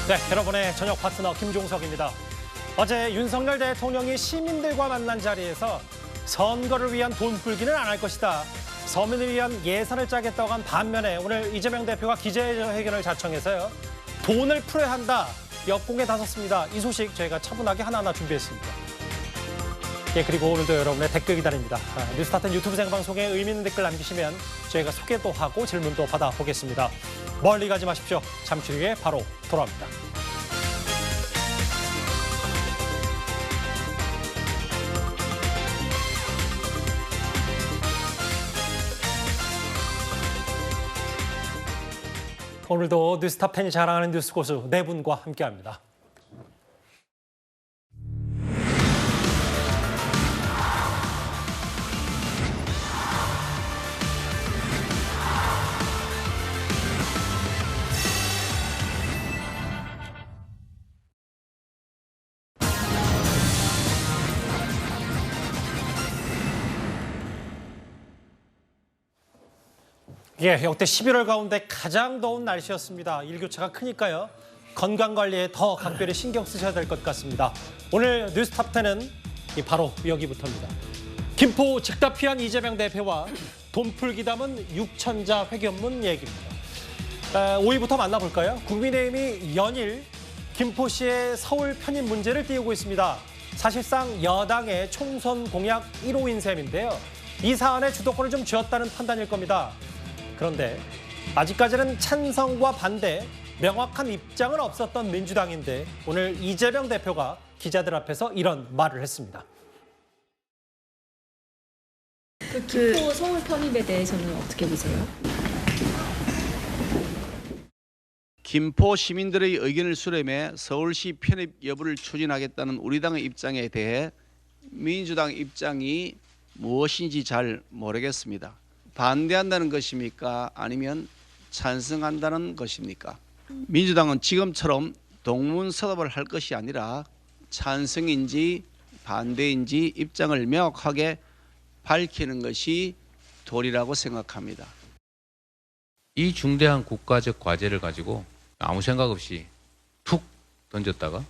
네, 여러분의 저녁 파트너 김종석입니다. 어제 윤석열 대통령이 시민들과 만난 자리에서 선거를 위한 돈 풀기는 안 할 것이다. 서민을 위한 예산을 짜겠다고 한 반면에 오늘 이재명 대표가 기자회견을 자청해서요. 돈을 풀어야 한다. 역공에 나섰습니다. 이 소식 저희가 차분하게 하나하나 준비했습니다. 예, 그리고 오늘도 여러분의 댓글 기다립니다. 뉴스타트 유튜브 생방송에 의미 있는 댓글 남기시면 저희가 소개도 하고 질문도 받아보겠습니다. 멀리 가지 마십시오. 잠시 후에 바로 돌아옵니다. 오늘도 뉴스탑 10이 자랑하는 뉴스 고수 네 분과 함께합니다. 예, 역대 11월 가운데 가장 더운 날씨였습니다. 일교차가 크니까요. 건강관리에 더 각별히 신경 쓰셔야 될 것 같습니다. 오늘 뉴스탑 10은 바로 여기부터입니다. 김포 즉답 피한 이재명 대표와 돈풀기 담은 6천자 회견문 얘기입니다. 5위부터 만나볼까요? 국민의힘이 연일 김포시의 서울 편입 문제를 띄우고 있습니다. 사실상 여당의 총선 공약 1호인 셈인데요. 이 사안에 주도권을 좀 쥐었다는 판단일 겁니다. 그런데 아직까지는 찬성과 반대, 명확한 입장은 없었던 민주당인데 오늘 이재명 대표가 기자들 앞에서 이런 말을 했습니다. 김포 서울 편입에 대해서는 어떻게 보세요? 김포 시민들의 의견을 수렴해 서울시 편입 여부를 추진하겠다는 우리 당의 입장에 대해 민주당 입장이 무엇인지 잘 모르겠습니다. 반대한다는 것입니까? 아니면 찬성한다는 것입니까? 민주당은 지금처럼 동문서답을 할 것이 아니라 찬성인지 반대인지 입장을 명확하게 밝히는 것이 도리라고 생각합니다. 이 중대한 국가적 과제를 가지고 아무 생각 없이 툭 던졌다가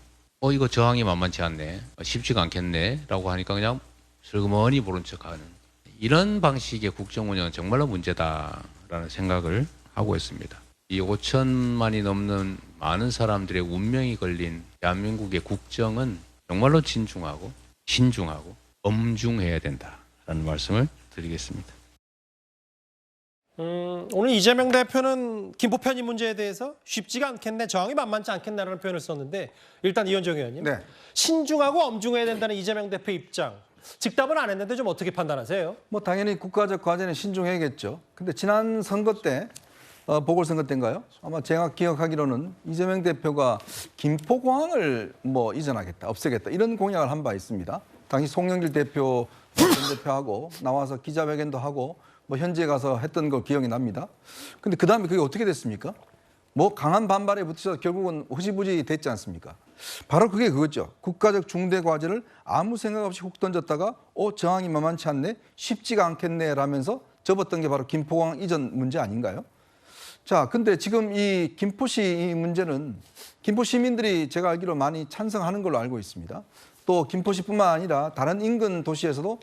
이거 저항이 만만치 않네, 쉽지가 않겠네 라고 하니까 그냥 슬그머니 모른 척하는 이런 방식의 국정운영은 정말로 문제다라는 생각을 하고 있습니다. 이 5천만이 넘는 많은 사람들의 운명이 걸린 대한민국의 국정은 정말로 진중하고 신중하고 엄중해야 된다라는 말씀을 드리겠습니다. 오늘 이재명 대표는 김포 편입 문제에 대해서 쉽지가 않겠네, 저항이 만만치 않겠네라는 표현을 썼는데 일단 이현정 의원님, 네. 신중하고 엄중해야 된다는 이재명 대표 입장. 즉답은 안 했는데 좀 어떻게 판단하세요? 당연히 국가적 과제는 신중해야겠죠. 근데 지난 선거 때, 보궐선거 때인가요? 아마 제가 기억하기로는 이재명 대표가 김포공항을 이전하겠다, 없애겠다 이런 공약을 한 바 있습니다. 당시 송영길 대표, 전 대표하고 나와서 기자회견도 하고 현지에 가서 했던 거 기억이 납니다. 근데 그 다음에 그게 어떻게 됐습니까? 강한 반발에 붙여서 결국은 흐지부지 됐지 않습니까? 바로 그게 그거죠. 국가적 중대 과제를 아무 생각 없이 훅 던졌다가 저항이 만만치 않네, 쉽지가 않겠네 라면서 접었던 게 바로 김포공항 이전 문제 아닌가요? 자, 근데 지금 이 김포시 이 문제는 김포 시민들이 제가 알기로 많이 찬성하는 걸로 알고 있습니다. 또 김포시뿐만 아니라 다른 인근 도시에서도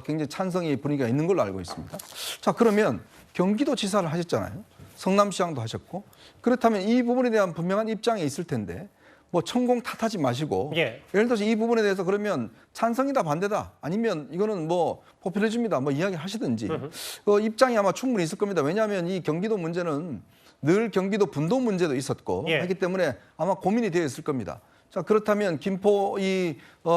굉장히 찬성의 분위기가 있는 걸로 알고 있습니다. 자, 그러면 경기도지사를 하셨잖아요. 성남시장도 하셨고, 그렇다면 이 부분에 대한 분명한 입장이 있을 텐데 천공 탓하지 마시고, 예. 예를 들어서 이 부분에 대해서 그러면 찬성이다 반대다 아니면 이거는 포퓰리즘이다 이야기 하시든지 입장이 아마 충분히 있을 겁니다. 왜냐하면 이 경기도 문제는 늘 경기도 분도 문제도 있었고, 예. 하기 때문에 아마 고민이 되어 있을 겁니다. 자, 그렇다면 김포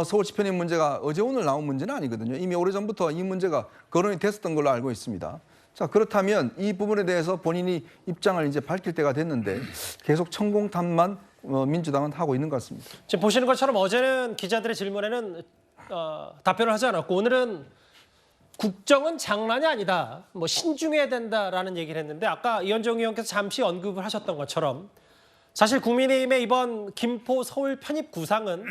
서울시 편입 문제가 어제 오늘 나온 문제는 아니거든요. 이미 오래전부터 이 문제가 거론이 됐었던 걸로 알고 있습니다. 자, 그렇다면 이 부분에 대해서 본인이 입장을 이제 밝힐 때가 됐는데 계속 천공탓만 민주당은 하고 있는 것 같습니다. 지금 보시는 것처럼 어제는 기자들의 질문에는 답변을 하지 않았고 오늘은 국정은 장난이 아니다, 신중해야 된다라는 얘기를 했는데 아까 이현정 의원께서 잠시 언급을 하셨던 것처럼 사실 국민의힘의 이번 김포 서울 편입 구상은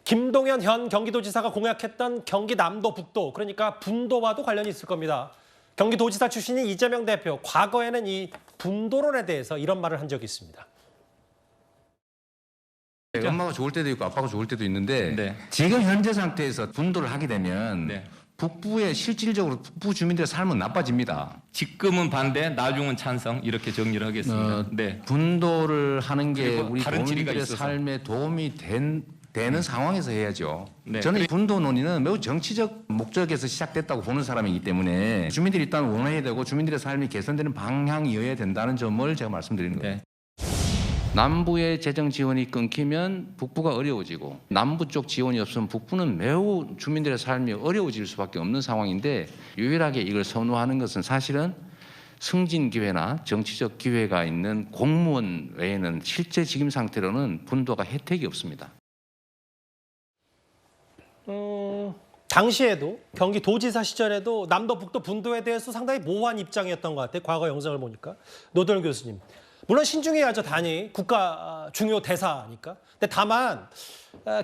김동연 현 경기도지사가 공약했던 경기 남도 북도, 그러니까 분도와도 관련이 있을 겁니다. 경기도지사 출신인 이재명 대표, 과거에는 이 분도론에 대해서 이런 말을 한 적이 있습니다. 엄마가 좋을 때도 있고 아빠가 좋을 때도 있는데 네. 지금 현재 상태에서 분도를 하게 되면 네. 북부의 실질적으로 북부 주민들의 삶은 나빠집니다. 지금은 반대, 나중은 찬성 이렇게 정리를 하겠습니다. 네. 분도를 하는 게 그리고 우리 다른 질의가 도민들의 있어서. 삶에 도움이 되는 상황에서 해야죠. 네. 저는 이 분도 논의는 매우 정치적 목적에서 시작됐다고 보는 사람이기 때문에 주민들이 일단 원해야 되고 주민들의 삶이 개선되는 방향이어야 된다는 점을 제가 말씀드리는 거예요. 네. 남부의 재정 지원이 끊기면 북부가 어려워지고 남부 쪽 지원이 없으면 북부는 매우 주민들의 삶이 어려워질 수밖에 없는 상황인데 유일하게 이걸 선호하는 것은 사실은 승진 기회나 정치적 기회가 있는 공무원 외에는 실제 지금 상태로는 분도가 혜택이 없습니다. 당시에도 경기도지사 시절에도 남도 북도 분도에 대해서 상당히 모호한 입장이었던 것 같아요. 과거 영상을 보니까. 노도현 교수님. 물론 신중해야죠. 단위 국가 중요 대사니까. 근데 다만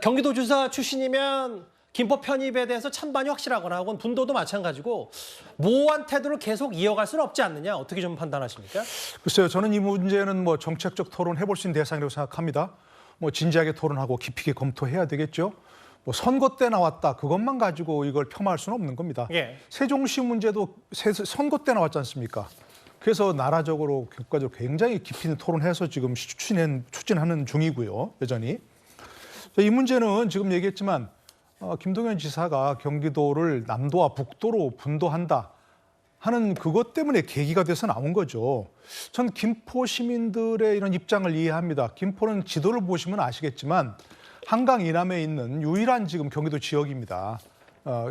경기도지사 출신이면 김포 편입에 대해서 찬반이 확실하거나 혹은 분도도 마찬가지고 모호한 태도를 계속 이어갈 수는 없지 않느냐. 어떻게 좀 판단하십니까? 글쎄요, 저는 이 문제는 뭐 정책적 토론 해볼 수 있는 대상이라고 생각합니다. 뭐 진지하게 토론하고 깊이 있게 검토해야 되겠죠. 뭐 선거 때 나왔다 그것만 가지고 이걸 폄하할 수는 없는 겁니다. 예. 세종시 문제도 선거 때 나왔지 않습니까? 그래서 나라적으로 국가적으로 굉장히 깊이 있는 토론해서 지금 추진하는 중이고요. 여전히. 이 문제는 지금 얘기했지만 김동연 지사가 경기도를 남도와 북도로 분도한다 하는 그것 때문에 계기가 돼서 나온 거죠. 전 김포 시민들의 이런 입장을 이해합니다. 김포는 지도를 보시면 아시겠지만 한강 이남에 있는 유일한 지금 경기도 지역입니다.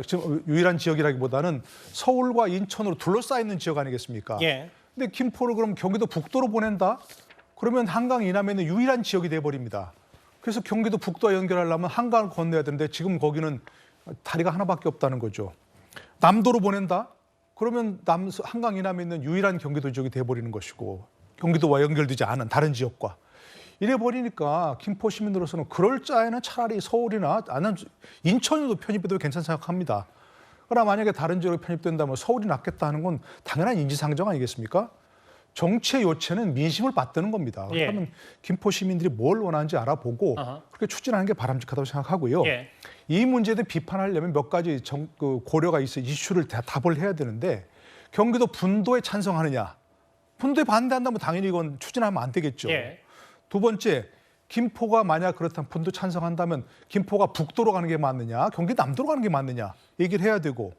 지금 유일한 지역이라기보다는 서울과 인천으로 둘러싸여 있는 지역 아니겠습니까? 예. 근데 김포를 그럼 경기도 북도로 보낸다? 그러면 한강 이남에 있는 유일한 지역이 돼버립니다. 그래서 경기도 북도와 연결하려면 한강을 건너야 되는데 지금 거기는 다리가 하나밖에 없다는 거죠. 남도로 보낸다? 그러면 한강 이남에 있는 유일한 경기도 지역이 돼버리는 것이고 경기도와 연결되지 않은 다른 지역과. 이래 버리니까 김포 시민으로서는 그럴 자에는 차라리 서울이나 나는 인천으로 편입해도 괜찮다 생각합니다. 그러나 만약에 다른 지역으로 편입된다면 서울이 낫겠다 하는 건 당연한 인지상정 아니겠습니까? 정치의 요체는 민심을 받드는 겁니다. 예. 그러면 김포 시민들이 뭘 원하는지 알아보고 그렇게 추진하는 게 바람직하다고 생각하고요. 예. 이 문제에 대해 비판하려면 몇 가지 고려가 있어 이슈를 답을 해야 되는데 경기도 분도에 찬성하느냐. 분도에 반대한다면 당연히 이건 추진하면 안 되겠죠. 예. 두 번째, 김포가 만약 그렇다면 분도 찬성한다면 김포가 북도로 가는 게 맞느냐, 경기 남도로 가는 게 맞느냐 얘기를 해야 되고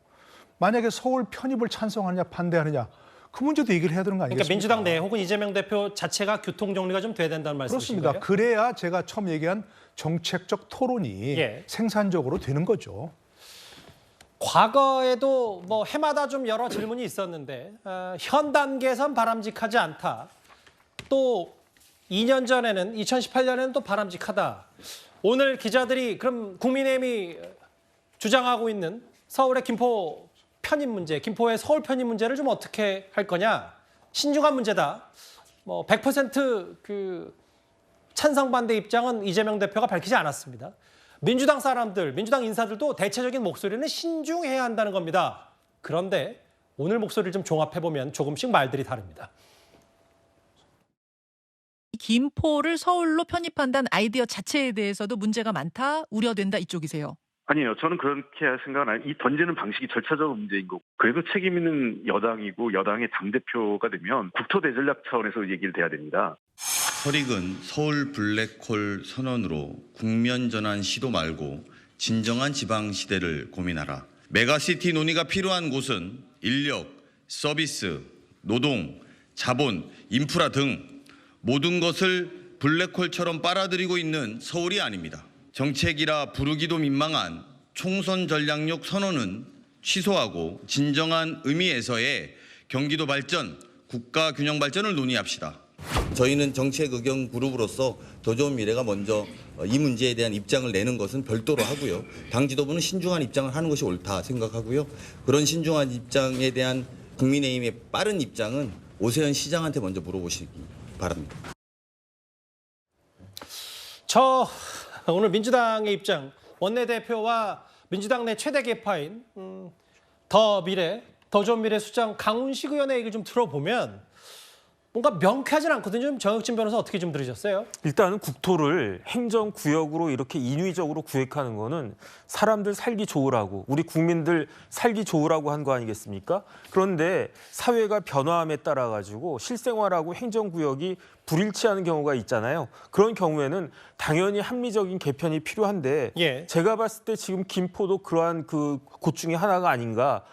만약에 서울 편입을 찬성하느냐 반대하느냐 그 문제도 얘기를 해야 되는 거 아니겠습니까? 그러니까 민주당 내 혹은 이재명 대표 자체가 교통 정리가 좀 돼야 된다는 말씀이신 그렇습니다. 거예요? 그래야 제가 처음 얘기한 정책적 토론이 예. 생산적으로 되는 거죠. 과거에도 뭐 해마다 좀 여러 질문이 있었는데 현 단계에선 바람직하지 않다. 또 2년 전에는 2018년에는 또 바람직하다. 오늘 기자들이 그럼 국민의힘이 주장하고 있는 서울의 김포 편입 문제, 김포의 서울 편입 문제를 좀 어떻게 할 거냐? 신중한 문제다. 뭐 100% 찬성 반대 입장은 이재명 대표가 밝히지 않았습니다. 민주당 사람들, 민주당 인사들도 대체적인 목소리는 신중해야 한다는 겁니다. 그런데 오늘 목소리를 좀 종합해보면 조금씩 말들이 다릅니다. 김포를 서울로 편입한다는 아이디어 자체에 대해서도 문제가 많다, 우려된다 이쪽이세요. 아니에요. 저는 그렇게 생각은 아니에요. 이 던지는 방식이 절차적 문제인 거고. 그래도 책임 있는 여당이고 여당의 당대표가 되면 국토대전략 차원에서 얘기를 돼야 됩니다. 설익은 서울 블랙홀 선언으로 국면 전환 시도 말고 진정한 지방 시대를 고민하라. 메가시티 논의가 필요한 곳은 인력, 서비스, 노동, 자본, 인프라 등 모든 것을 블랙홀처럼 빨아들이고 있는 서울이 아닙니다. 정책이라 부르기도 민망한 총선 전략력 선언은 취소하고 진정한 의미에서의 경기도 발전, 국가 균형 발전을 논의합시다. 저희는 정책 의견 그룹으로서 더 좋은 미래가 먼저 이 문제에 대한 입장을 내는 것은 별도로 하고요. 당 지도부는 신중한 입장을 하는 것이 옳다 생각하고요. 그런 신중한 입장에 대한 국민의힘의 빠른 입장은 오세훈 시장한테 먼저 물어보시기 바랍니다. 오늘 민주당의 입장, 원내대표와 민주당 내 최대 계파인 더 좋은 미래 수장 강훈식 의원의 얘기를 좀 들어보면 뭔가 명쾌하진 않거든요. 좀 정혁진 변호사 어떻게 좀 들으셨어요? 일단은 국토를 행정구역으로 이렇게 인위적으로 구획하는 거는 사람들 살기 좋으라고, 우리 국민들 살기 좋으라고 한 거 아니겠습니까? 그런데 사회가 변화함에 따라 가지고 실생활하고 행정구역이 불일치하는 경우가 있잖아요. 그런 경우에는 당연히 합리적인 개편이 필요한데 예. 제가 봤을 때 지금 김포도 그러한 그 곳 중에 하나가 아닌가.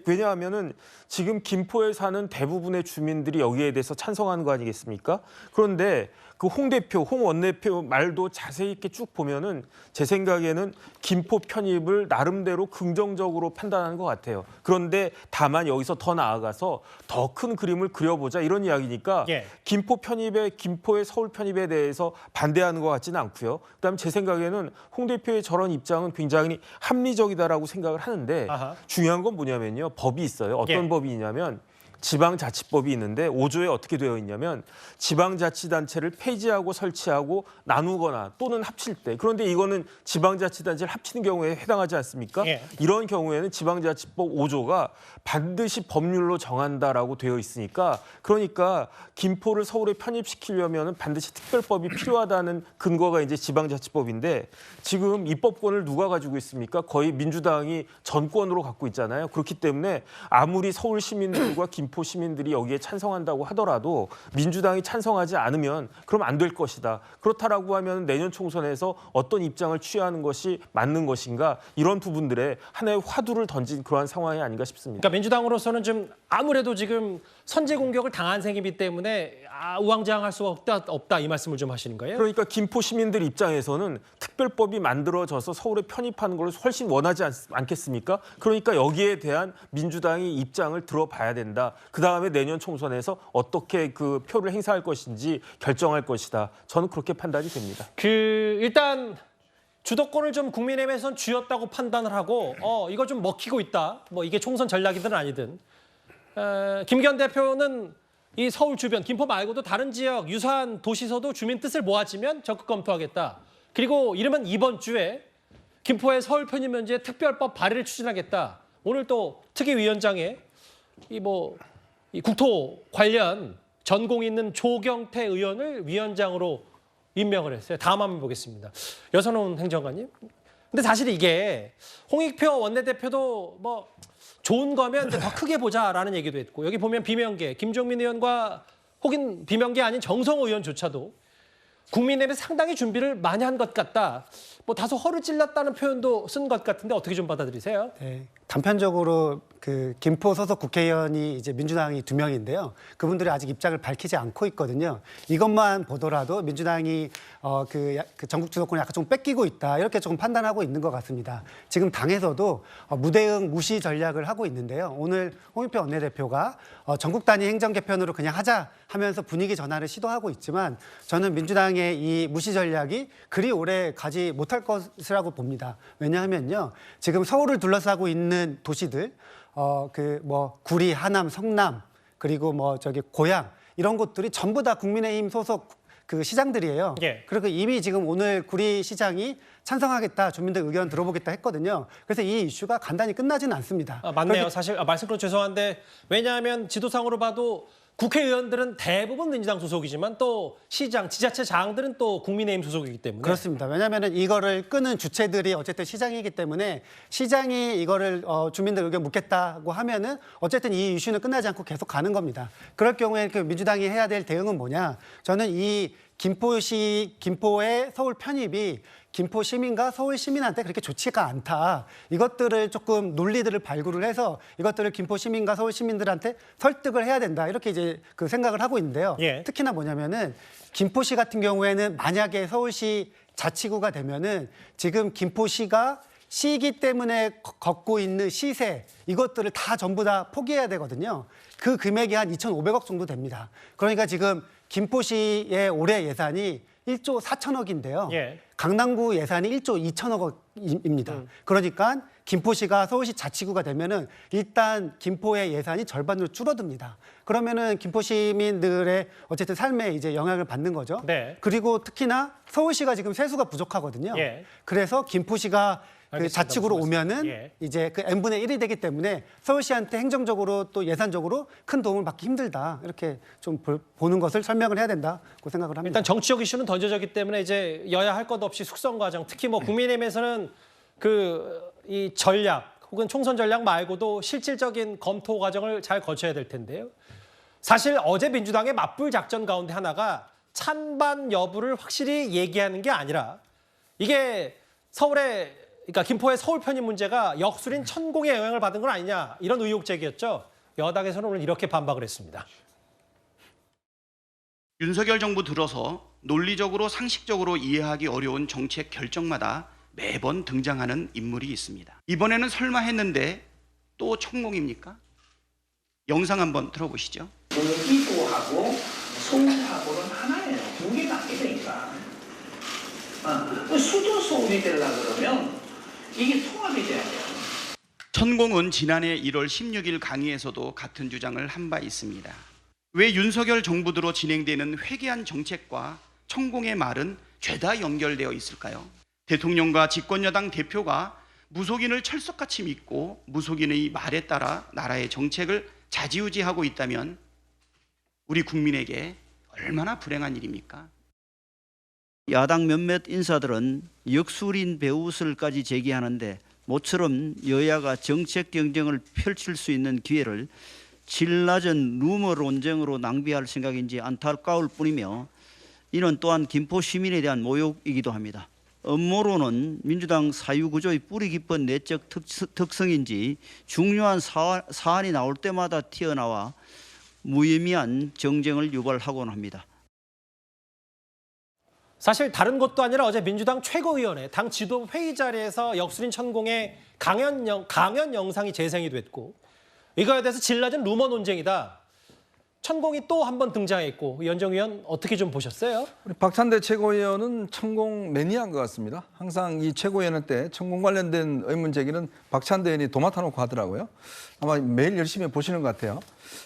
왜냐하면은 지금 김포에 사는 대부분의 주민들이 여기에 대해서 찬성하는 거 아니겠습니까? 그런데 그 홍 원내대표 말도 자세히 있게 쭉 보면은 제 생각에는 김포 편입을 나름대로 긍정적으로 판단하는 것 같아요. 그런데 다만 여기서 더 나아가서 더 큰 그림을 그려보자 이런 이야기니까 예. 김포의 서울 편입에 대해서 반대하는 것 같지는 않고요. 그다음에 제 생각에는 홍 대표의 저런 입장은 굉장히 합리적이다라고 생각을 하는데 아하. 중요한 건 뭐냐면요. 법이 있어요. 어떤 예. 법이 있냐면 지방자치법이 있는데 5조에 어떻게 되어 있냐면 지방자치단체를 폐지하고 설치하고 나누거나 또는 합칠 때, 그런데 이거는 지방자치단체를 합치는 경우에 해당하지 않습니까? 예. 이런 경우에는 지방자치법 5조가 반드시 법률로 정한다라고 되어 있으니까, 그러니까 김포를 서울에 편입시키려면 반드시 특별법이 필요하다는 근거가 이제 지방자치법인데, 지금 입법권을 누가 가지고 있습니까? 거의 민주당이 전권으로 갖고 있잖아요. 그렇기 때문에 아무리 서울 시민들과 김포 시민들이 여기에 찬성한다고 하더라도 민주당이 찬성하지 않으면 그럼 안 될 것이다. 그렇다라고 하면 내년 총선에서 어떤 입장을 취하는 것이 맞는 것인가, 이런 부분들에 하나의 화두를 던진 그러한 상황이 아닌가 싶습니다. 그러니까 민주당으로서는 좀 아무래도 지금 선제 공격을 당한 셈이기 때문에 우왕좌왕할 수가 없다 이 말씀을 좀 하시는 거예요? 그러니까 김포 시민들 입장에서는 특별법이 만들어져서 서울에 편입하는 걸 훨씬 원하지 않겠습니까? 그러니까 여기에 대한 민주당이 입장을 들어봐야 된다. 그다음에 내년 총선에서 어떻게 그 표를 행사할 것인지 결정할 것이다. 저는 그렇게 판단이 됩니다. 일단 주도권을 좀 국민의힘에선 쥐었다고 판단을 하고 이거 좀 먹히고 있다. 뭐 이게 총선 전략이든 아니든. 김기현 대표는 이 서울 주변, 김포 말고도 다른 지역 유사한 도시서도 주민 뜻을 모아지면 적극 검토하겠다. 그리고 이르면 이번 주에 김포의 서울 편입 면제 특별법 발의를 추진하겠다. 오늘 또 특위위원장에 이 국토 관련 전공 있는 조경태 의원을 위원장으로 임명을 했어요. 다음 한번 보겠습니다. 여선홍 행정관님. 근데 사실 이게 홍익표 원내대표도 뭐 좋은 거면 더 크게 보자라는 얘기도 했고, 여기 보면 비명계 김종민 의원과 혹은 비명계 아닌 정성호 의원조차도 국민의힘에 상당히 준비를 많이 한 것 같다. 뭐 다소 허를 찔렀다는 표현도 쓴 것 같은데 어떻게 좀 받아들이세요? 네, 단편적으로 그 김포 소속 국회의원이 이제 민주당이 2명인데요. 그분들이 아직 입장을 밝히지 않고 있거든요. 이것만 보더라도 민주당이 그 전국 주도권을 약간 좀 뺏기고 있다, 이렇게 조금 판단하고 있는 것 같습니다. 지금 당에서도 무대응 무시 전략을 하고 있는데요. 오늘 홍익표 원내대표가 전국 단위 행정 개편으로 그냥 하자 하면서 분위기 전환을 시도하고 있지만, 저는 민주당의 이 무시 전략이 그리 오래 가지 못할 것이라고 봅니다. 왜냐하면요, 지금 서울을 둘러싸고 있는 도시들, 구리, 하남, 성남, 그리고 고양, 이런 곳들이 전부 다 국민의힘 소속 그 시장들이에요. 예. 그리고 이미 지금 오늘 구리 시장이 찬성하겠다, 주민들 의견 들어보겠다 했거든요. 그래서 이 이슈가 간단히 끝나지는 않습니다. 맞네요. 사실 말씀드려 죄송한데, 왜냐하면 지도상으로 봐도 국회의원들은 대부분 민주당 소속이지만 또 시장, 지자체 장들은 또 국민의힘 소속이기 때문에. 그렇습니다. 왜냐하면 이거를 끄는 주체들이 어쨌든 시장이기 때문에, 시장이 이거를 주민들 의견 묻겠다고 하면은 어쨌든 이 이슈는 끝나지 않고 계속 가는 겁니다. 그럴 경우에 그 민주당이 해야 될 대응은 뭐냐? 저는 이 김포의 서울 편입이 김포 시민과 서울 시민한테 그렇게 좋지가 않다. 이것들을 조금 논리들을 발굴을 해서 이것들을 김포 시민과 서울 시민들한테 설득을 해야 된다. 이렇게 이제 그 생각을 하고 있는데요. 예. 특히나 뭐냐면은 김포시 같은 경우에는 만약에 서울시 자치구가 되면은 지금 김포시가 시기 때문에 걷고 있는 시세, 이것들을 다 전부 다 포기해야 되거든요. 그 금액이 한 2,500억 정도 됩니다. 그러니까 지금 김포시의 올해 예산이 1조 4천억인데요. 예. 강남구 예산이 1조 2천억입니다. 그러니까 김포시가 서울시 자치구가 되면은 일단 김포의 예산이 절반으로 줄어듭니다. 그러면은 김포 시민들의 어쨌든 삶에 이제 영향을 받는 거죠. 네. 그리고 특히나 서울시가 지금 세수가 부족하거든요. 예. 그래서 김포시가 그 알겠습니다. 자치구로 무슨 오면은 예. 이제 그 n분의 1이 되기 때문에 서울시한테 행정적으로 또 예산적으로 큰 도움을 받기 힘들다. 이렇게 좀 보는 것을 설명을 해야 된다고 생각을 합니다. 일단 정치적 이슈는 던져졌기 때문에 이제 여야 할 것 없이 숙성 과정, 특히 뭐 국민의힘에서는 이 전략 혹은 총선 전략 말고도 실질적인 검토 과정을 잘 거쳐야 될 텐데요. 사실 어제 민주당의 맞불 작전 가운데 하나가 찬반 여부를 확실히 얘기하는 게 아니라 이게 그러니까 김포의 서울 편입 문제가 역술인 천공의 영향을 받은 건 아니냐 이런 의혹 제기였죠. 여당에서는 오늘 이렇게 반박을 했습니다. 윤석열 정부 들어서 논리적으로 상식적으로 이해하기 어려운 정책 결정마다 매번 등장하는 인물이 있습니다. 이번에는 설마 했는데 또 천공입니까? 영상 한번 들어보시죠. 경기도하고 서울하고는 하나예요. 두 개 낫게 되니까. 수도 서울이 되려고 그러면 이게 통합이 돼야 돼요. 천공은 지난해 1월 16일 강의에서도 같은 주장을 한 바 있습니다. 왜 윤석열 정부 들어 진행되는 회개한 정책과 천공의 말은 죄다 연결되어 있을까요? 대통령과 집권여당 대표가 무속인을 철석같이 믿고 무속인의 말에 따라 나라의 정책을 좌지우지하고 있다면 우리 국민에게 얼마나 불행한 일입니까? 야당 몇몇 인사들은 역술인 배우설까지 제기하는데 모처럼 여야가 정책 경쟁을 펼칠 수 있는 기회를 질 낮은 루머 논쟁으로 낭비할 생각인지 안타까울 뿐이며 이는 또한 김포 시민에 대한 모욕이기도 합니다. 음모론은 민주당 사유구조의 뿌리 깊은 내적 특성인지 중요한 사안이 나올 때마다 튀어나와 무의미한 정쟁을 유발하곤 합니다. 사실 다른 것도 아니라 어제 민주당 최고위원회 당 지도 회의 자리에서 역술인 천공의 강연 영상이 재생이 됐고 이거에 대해서 질 낮은 루머 논쟁이다. 천공이 또 한 번 등장했고 위원정 의원 어떻게 좀 보셨어요? 우리 박찬대 최고위원은 천공 매니아인 것 같습니다. 항상 이 최고위원 때 천공 관련된 의문 제기는 박찬대 의원이 도맡아 놓고 하더라고요. 아마 매일 열심히 보시는 것 같아요.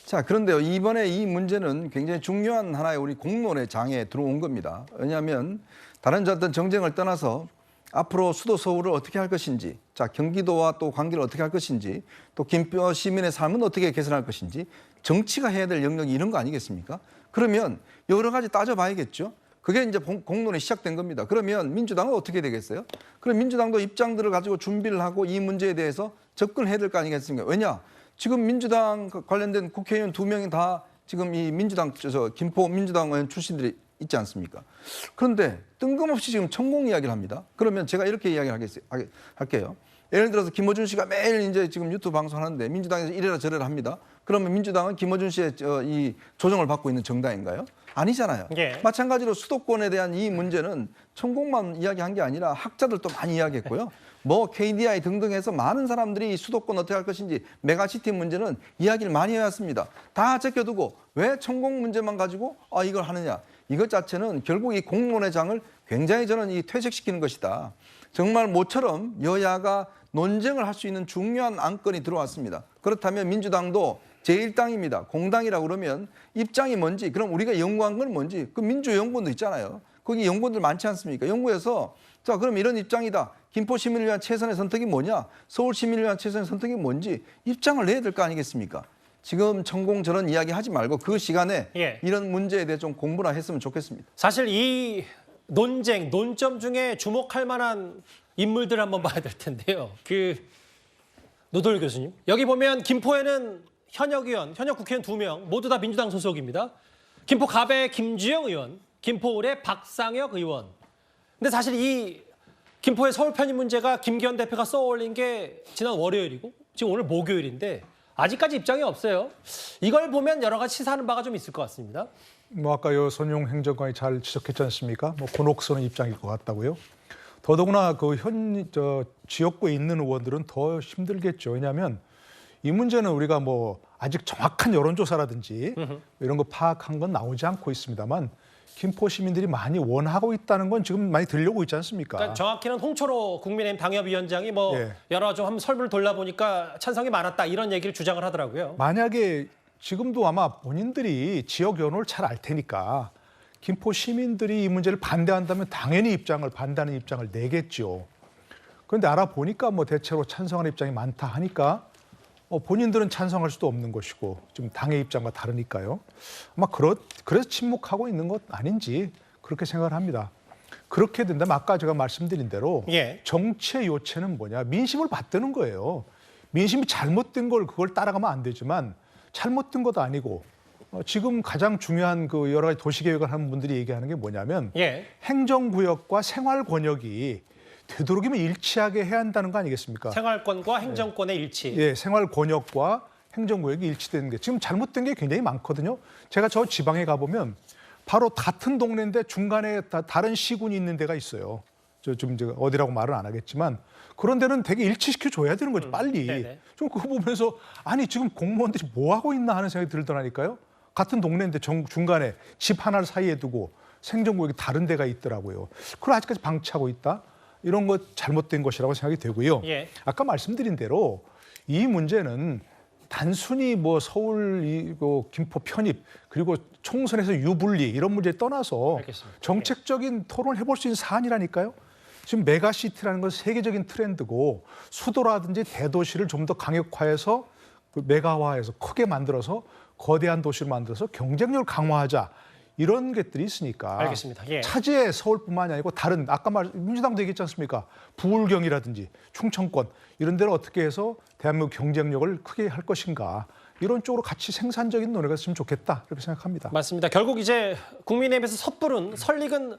자, 그런데요. 이번에 이 문제는 굉장히 중요한 하나의 우리 공론의 장에 들어온 겁니다. 왜냐하면 다른 어떤 정쟁을 떠나서 앞으로 수도 서울을 어떻게 할 것인지, 자, 경기도와 또 관계를 어떻게 할 것인지, 또 김포 시민의 삶은 어떻게 개선할 것인지 정치가 해야 될 영역이 이런 거 아니겠습니까? 그러면 여러 가지 따져봐야겠죠. 그게 이제 공론이 시작된 겁니다. 그러면 민주당은 어떻게 되겠어요? 그럼 민주당도 입장들을 가지고 준비를 하고 이 문제에 대해서 접근해야 될 거 아니겠습니까? 왜냐? 지금 민주당 관련된 국회의원 2명이 다 지금 이 민주당, 김포 민주당 의원 출신들이 있지 않습니까? 그런데 뜬금없이 지금 천공 이야기를 합니다. 그러면 제가 이렇게 이야기를 할게요. 예를 들어서 김어준 씨가 매일 이제 지금 유튜브 방송하는데 민주당에서 이래라 저래라 합니다. 그러면 민주당은 김어준 씨의 이 조정을 받고 있는 정당인가요? 아니잖아요. 예. 마찬가지로 수도권에 대한 이 문제는 천공만 이야기한 게 아니라 학자들도 많이 이야기했고요. 뭐 KDI 등등 해서 많은 사람들이 수도권 어떻게 할 것인지 메가시티 문제는 이야기를 많이 해왔습니다. 다 제껴두고 왜 천공 문제만 가지고 이걸 하느냐. 이것 자체는 결국 이 공론의 장을 굉장히 저는 퇴색시키는 것이다. 정말 모처럼 여야가 논쟁을 할 수 있는 중요한 안건이 들어왔습니다. 그렇다면 민주당도 제1당입니다. 공당이라고 그러면 입장이 뭔지, 그럼 우리가 연구한 건 뭔지, 그 민주연구원도 있잖아요. 거기 연구원들 많지 않습니까? 연구해서 자, 그럼 이런 입장이다. 김포 시민을 위한 최선의 선택이 뭐냐? 서울 시민을 위한 최선의 선택이 뭔지 입장을 내야 될 거 아니겠습니까? 지금 천공 저런 이야기 하지 말고 그 시간에 이런 문제에 대해 좀 공부나 했으면 좋겠습니다. 사실 이 논쟁, 논점 중에 주목할 만한 인물들 한번 봐야 될 텐데요. 노돌 교수님. 여기 보면 김포에는 현역 국회의원 2명, 모두 다 민주당 소속입니다. 김포 갑의 김주영 의원, 김포을의 박상혁 의원. 근데 사실 이 김포의 서울 편입 문제가 김기현 대표가 쏘아올린 게 지난 월요일이고 지금 오늘 목요일인데 아직까지 입장이 없어요. 이걸 보면 여러 가지 시사하는 바가 좀 있을 것 같습니다. 뭐 아까 손용 행정관이 잘 지적했지 않습니까? 뭐 곤혹스러운 입장일 것 같다고요. 더더구나 지역구에 있는 의원들은 더 힘들겠죠. 왜냐하면 이 문제는 우리가 뭐 아직 정확한 여론조사라든지 이런 거 파악한 건 나오지 않고 있습니다만 김포 시민들이 많이 원하고 있다는 건 지금 많이 들려오고 있지 않습니까? 그러니까 정확히는 홍철호 국민의힘 당협위원장이 여러 좀 한번 설문을 돌려보니까 찬성이 많았다 이런 얘기를 주장을 하더라고요. 만약에 지금도 아마 본인들이 지역 여론을 잘 알 테니까 김포 시민들이 이 문제를 반대한다면 당연히 반대하는 입장을 내겠죠. 그런데 알아보니까 뭐 대체로 찬성하는 입장이 많다 하니까 본인들은 찬성할 수도 없는 것이고 좀 당의 입장과 다르니까요. 아마 그래서 침묵하고 있는 것 아닌지 그렇게 생각을 합니다. 그렇게 된다면 아까 제가 말씀드린 대로 정치의 요체는 뭐냐? 민심을 받드는 거예요. 민심이 잘못된 걸 그걸 따라가면 안 되지만 잘못된 것도 아니고 지금 가장 중요한 그 여러 가지 도시계획을 하는 분들이 얘기하는 게 뭐냐면 행정구역과 생활권역이 되도록이면 일치하게 해야 한다는 거 아니겠습니까? 생활권과 행정권의 일치. 예, 생활권역과 행정구역이 일치되는 게 지금 잘못된 게 굉장히 많거든요. 제가 저 지방에 가보면 바로 같은 동네인데 중간에 다른 시군이 있는 데가 있어요. 좀 제가 어디라고 말은 안 하겠지만 그런 데는 되게 일치시켜 줘야 되는 거죠, 빨리. 좀 그거 보면서 아니 지금 공무원들이 뭐 하고 있나 하는 생각이 들더라니까요. 같은 동네인데 중간에 집 하나를 사이에 두고 행정구역이 다른 데가 있더라고요. 그걸 아직까지 방치하고 있다. 이런 것 잘못된 것이라고 생각이 되고요. 아까 말씀드린 대로 이 문제는 단순히 뭐 서울 김포 편입 그리고 총선에서 유불리 이런 문제에 떠나서 정책적인 토론을 해볼 수 있는 사안이라니까요. 지금 메가시티라는 건 세계적인 트렌드고 수도라든지 대도시를 좀 더 강력화해서 메가화해서 크게 만들어서 거대한 도시를 만들어서 경쟁력을 강화하자. 이런 것들이 있으니까 알겠습니다. 차지의 서울뿐만이 아니고 다른 아까 민주당도 얘기했지 않습니까? 부울경이라든지 충청권 이런 데를 어떻게 해서 대한민국 경쟁력을 크게 할 것인가 이런 쪽으로 같이 생산적인 논의가 있으면 좋겠다 이렇게 생각합니다. 맞습니다. 결국 이제 국민의힘에서 섣부른 설익은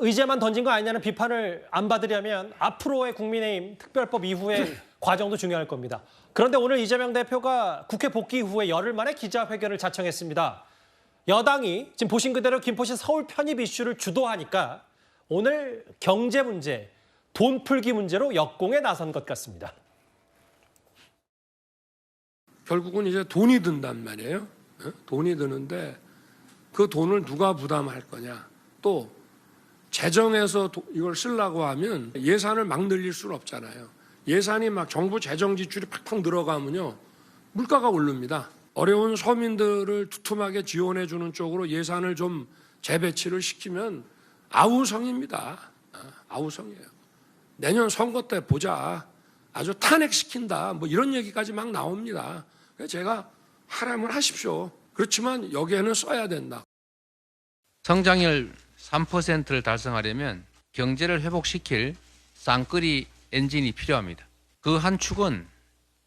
의제만 던진 거 아니냐는 비판을 안 받으려면 앞으로의 국민의힘 특별법 이후의 과정도 중요할 겁니다. 그런데 오늘 이재명 대표가 국회 복귀 이후에 열흘 만에 기자회견을 자청했습니다. 여당이 지금 보신 그대로 김포시 서울 편입 이슈를 주도하니까 오늘 경제 문제, 돈 풀기 문제로 역공에 나선 것 같습니다. 결국은 이제 돈이 든단 말이에요. 돈이 드는데 그 돈을 누가 부담할 거냐. 또 재정에서 이걸 쓰려고 하면 예산을 막 늘릴 수는 없잖아요. 예산이 막 정부 재정 지출이 팍팍 들어가면요. 물가가 오릅니다. 어려운 서민들을 두툼하게 지원해 주는 쪽으로 예산을 좀 재배치를 시키면 아우성입니다. 아우성이에요. 내년 선거 때 보자. 아주 탄핵시킨다. 뭐 이런 얘기까지 막 나옵니다. 그래서 제가 하라면 하십시오. 그렇지만 여기에는 써야 된다. 성장률 3%를 달성하려면 경제를 회복시킬 쌍끌이 엔진이 필요합니다. 그 한 축은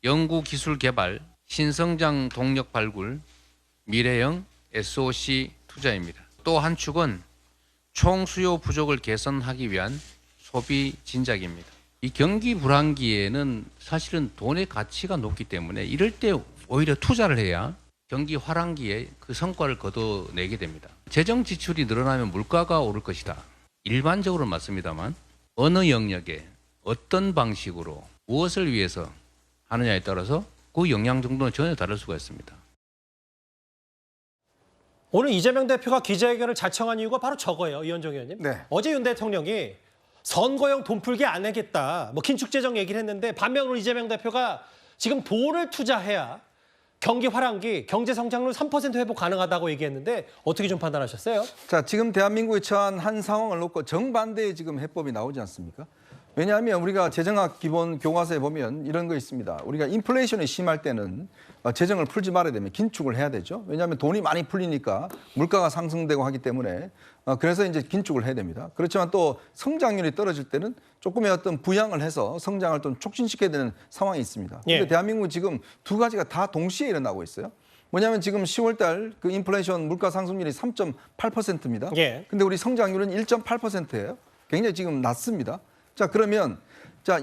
연구기술 개발, 신성장 동력 발굴, 미래형 SOC 투자입니다. 또 한 축은 총수요 부족을 개선하기 위한 소비 진작입니다. 이 경기 불황기에는 사실은 돈의 가치가 높기 때문에 이럴 때 오히려 투자를 해야 경기 화랑기에 그 성과를 거둬내게 됩니다. 재정 지출이 늘어나면 물가가 오를 것이다. 일반적으로 맞습니다만 어느 영역에 어떤 방식으로 무엇을 위해서 하느냐에 따라서 그 영향 정도는 전혀 다를 수가 있습니다. 오늘 이재명 대표가 기자회견을 자청한 이유가 바로 저거예요, 이현정 의원님. 어제 윤 대통령이 선거용 돈 풀기 안 하겠다, 뭐 긴축재정 얘기를 했는데 반면으로 이재명 대표가 지금 돈을 투자해야 경기 화랑기, 경제 성장률 3% 회복 가능하다고 얘기했는데 어떻게 좀 판단하셨어요? 자, 지금 대한민국에 처한 한 상황을 놓고 정반대의 지금 해법이 나오지 않습니까? 왜냐하면 우리가 재정학 기본 교과서에 보면 이런 거 있습니다. 우리가 인플레이션이 심할 때는 재정을 풀지 말아야 되면 긴축을 해야 되죠. 왜냐하면 돈이 많이 풀리니까 물가가 상승되고 하기 때문에 그래서 이제 긴축을 해야 됩니다. 그렇지만 또 성장률이 떨어질 때는 조금의 어떤 부양을 해서 성장을 좀 촉진시켜야 되는 상황이 있습니다. 그런데 대한민국은 지금 두 가지가 다 동시에 일어나고 있어요. 뭐냐면 지금 10월 달 그 인플레이션 물가 상승률이 3.8%입니다. 근데 우리 성장률은 1.8%예요. 굉장히 지금 낮습니다. 자, 그러면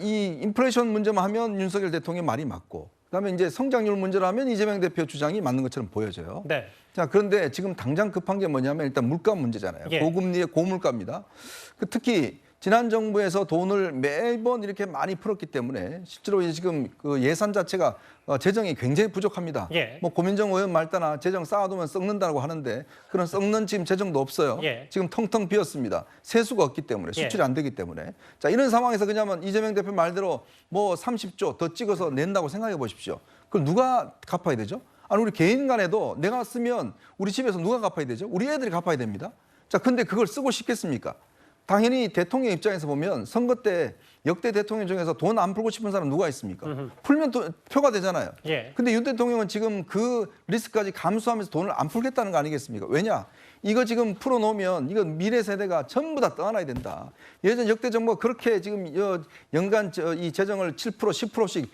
이 인플레이션 문제만 하면 윤석열 대통령의 말이 맞고 그다음에 이제 성장률 문제를 하면 이재명 대표 주장이 맞는 것처럼 보여져요. 자, 그런데 지금 당장 급한 게 뭐냐면 일단 물가 문제잖아요. 고금리의 고물가입니다. 특히 지난 정부에서 돈을 매번 이렇게 많이 풀었기 때문에 실제로 이제 지금 그 예산 자체가 재정이 굉장히 부족합니다. 뭐 고민정 의원 말따나 재정 쌓아두면 썩는다고 하는데 그런 썩는 지금 재정도 없어요. 지금 텅텅 비었습니다. 세수가 없기 때문에 수출이 안 되기 때문에. 자, 이런 상황에서 그냥 이재명 대표 말대로 뭐 30조 더 찍어서 낸다고 생각해 보십시오. 그걸 누가 갚아야 되죠? 아니, 우리 개인 간에도 내가 쓰면 우리 집에서 누가 갚아야 되죠? 우리 애들이 갚아야 됩니다. 자, 근데 그걸 쓰고 싶겠습니까? 당연히 대통령 입장에서 보면 선거 때 역대 대통령 중에서 돈 안 풀고 싶은 사람 누가 있습니까? 풀면 표가 되잖아요. 예. 근데 윤 대통령은 지금 그 리스크까지 감수하면서 돈을 안 풀겠다는 거 아니겠습니까? 왜냐? 이거 지금 풀어놓으면 이건 미래 세대가 전부 다 떠나야 된다. 예전 역대 정부가 그렇게 지금 연간 이 재정을 7% 10%씩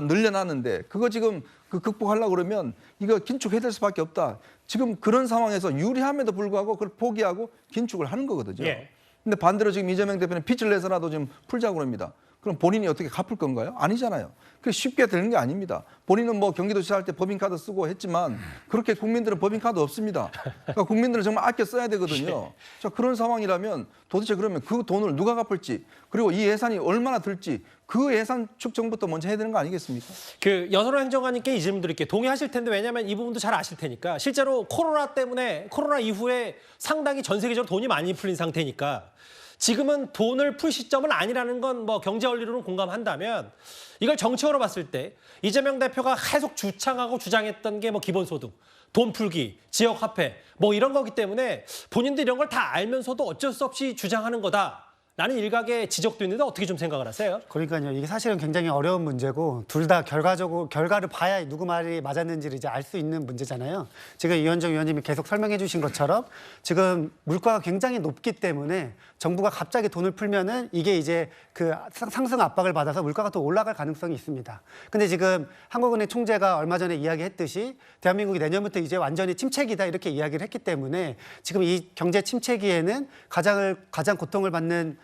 늘려놨는데 그거 지금 극복하려고 그러면 이거 긴축해야 될 수밖에 없다. 지금 그런 상황에서 유리함에도 불구하고 그걸 포기하고 긴축을 하는 거거든요. 예. 근데 반대로 지금 이재명 대표는 빚을 내서라도 좀 풀자고 그럽니다. 그럼 본인이 어떻게 갚을 건가요? 아니잖아요. 그게 쉽게 되는 게 아닙니다. 본인은 뭐 경기도지사 할 때 법인카드 쓰고 했지만 그렇게 국민들은 법인카드 없습니다. 그러니까 국민들은 정말 아껴 써야 되거든요. 자, 그런 상황이라면 도대체 그러면 그 돈을 누가 갚을지 그리고 이 예산이 얼마나 들지 그 예산 축정부터 먼저 해야 되는 거 아니겠습니까? 그 여선호 행정관님께 이 질문 드릴게요. 동의하실 텐데 왜냐하면 이 부분도 잘 아실 테니까 실제로 코로나 이후에 상당히 전 세계적으로 돈이 많이 풀린 상태니까 지금은 돈을 풀 시점은 아니라는 건 뭐 경제 원리로는 공감한다면 이걸 정책으로 봤을 때 이재명 대표가 계속 주창하고 주장했던 게 뭐 기본소득, 돈 풀기, 지역 화폐 뭐 이런 거기 때문에 본인들 이런 걸 다 알면서도 어쩔 수 없이 주장하는 거다. 라는 일각의 지적도 있는데 어떻게 좀 생각을 하세요? 그러니까요. 이게 사실은 굉장히 어려운 문제고 둘 다 결과를 봐야 누구 말이 맞았는지를 이제 알 수 있는 문제잖아요. 지금 이현정 의원님이 계속 설명해 주신 것처럼 지금 물가가 굉장히 높기 때문에 정부가 갑자기 돈을 풀면은 이게 이제 그 상승 압박을 받아서 물가가 또 올라갈 가능성이 있습니다. 근데 지금 한국은행 총재가 얼마 전에 이야기했듯이 대한민국이 내년부터 이제 완전히 침체기다 이렇게 이야기를 했기 때문에 지금 이 경제 침체기에는 가장 고통을 받는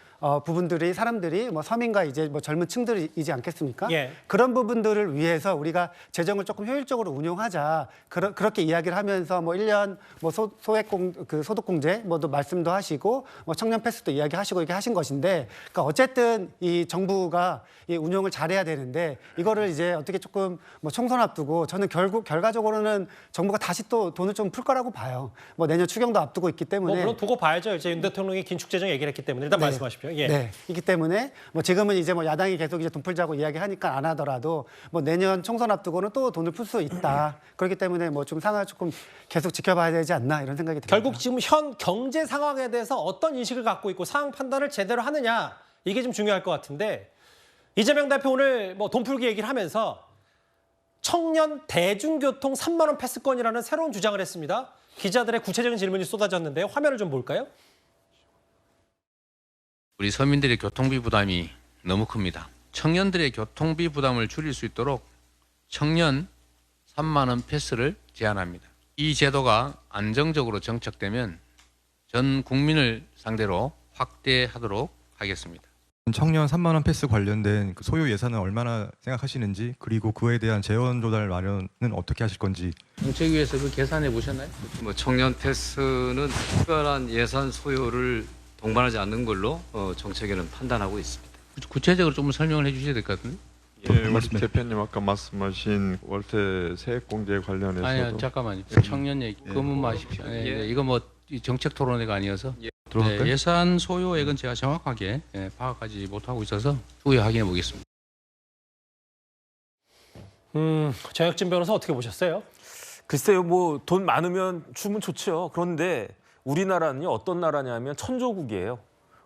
부분들이 사람들이 뭐 서민과 이제 뭐 젊은 층들이지 않겠습니까? 예. 그런 부분들을 위해서 우리가 재정을 조금 효율적으로 운용하자 그렇게 이야기를 하면서 뭐 1년 뭐 소득공제 뭐도 말씀도 하시고 뭐 청년 패스도 이야기하시고 이렇게 하신 것인데 그러니까 어쨌든 이 정부가 이 운용을 잘해야 되는데 이거를 이제 어떻게 조금 뭐 총선 앞두고 저는 결과적으로는 정부가 다시 또 돈을 좀 풀 거라고 봐요. 뭐 내년 추경도 앞두고 있기 때문에 뭐 물론 두고 봐야죠. 이제 윤 대통령이 긴축 재정 얘기를 했기 때문에 일단 말씀하십시오. 예. 네. 이기 때문에 뭐 지금은 이제 뭐 야당이 계속 이제 돈 풀자고 이야기하니까 안 하더라도 뭐 내년 총선 앞두고는 또 돈을 풀 수 있다. 그렇기 때문에 뭐 좀 상황을 조금 계속 지켜봐야 되지 않나 이런 생각이 듭니다. 결국 지금 현 경제 상황에 대해서 어떤 인식을 갖고 있고 상황 판단을 제대로 하느냐 이게 좀 중요할 것 같은데 이재명 대표 오늘 뭐 돈 풀기 얘기를 하면서 청년 대중교통 3만 원 패스권이라는 새로운 주장을 했습니다. 기자들의 구체적인 질문이 쏟아졌는데요. 화면을 좀 볼까요? 우리 서민들의 교통비 부담이 너무 큽니다. 청년들의 교통비 부담을 줄일 수 있도록 청년 3만 원 패스를 제안합니다. 이 제도가 안정적으로 정착되면 전 국민을 상대로 확대하도록 하겠습니다. 청년 3만 원 패스 관련된 그 소요 예산은 얼마나 생각하시는지 그리고 그에 대한 재원 조달 마련은 어떻게 하실 건지 정책위에서 그 계산해 보셨나요? 뭐 청년 패스는 특별한 예산 소요를 동반하지 않는 걸로 정책위는 판단하고 있습니다. 구체적으로 좀 설명을 해주셔야 될 것 같은데. 예, 우리 대표님 아까 말씀하신 월세 세액 공제 관련해서도 아니요, 잠깐만요. 청년 얘기 그만 마십시오. 이거 뭐 정책 토론회가 아니어서 예산 소요액은 제가 정확하게 파악하지 못하고 있어서 후에 확인해 보겠습니다. 정혁진 변호사 어떻게 보셨어요? 글쎄요, 뭐 돈 많으면 주면 좋죠. 그런데 우리나라는요 어떤 나라냐면 천조국이에요.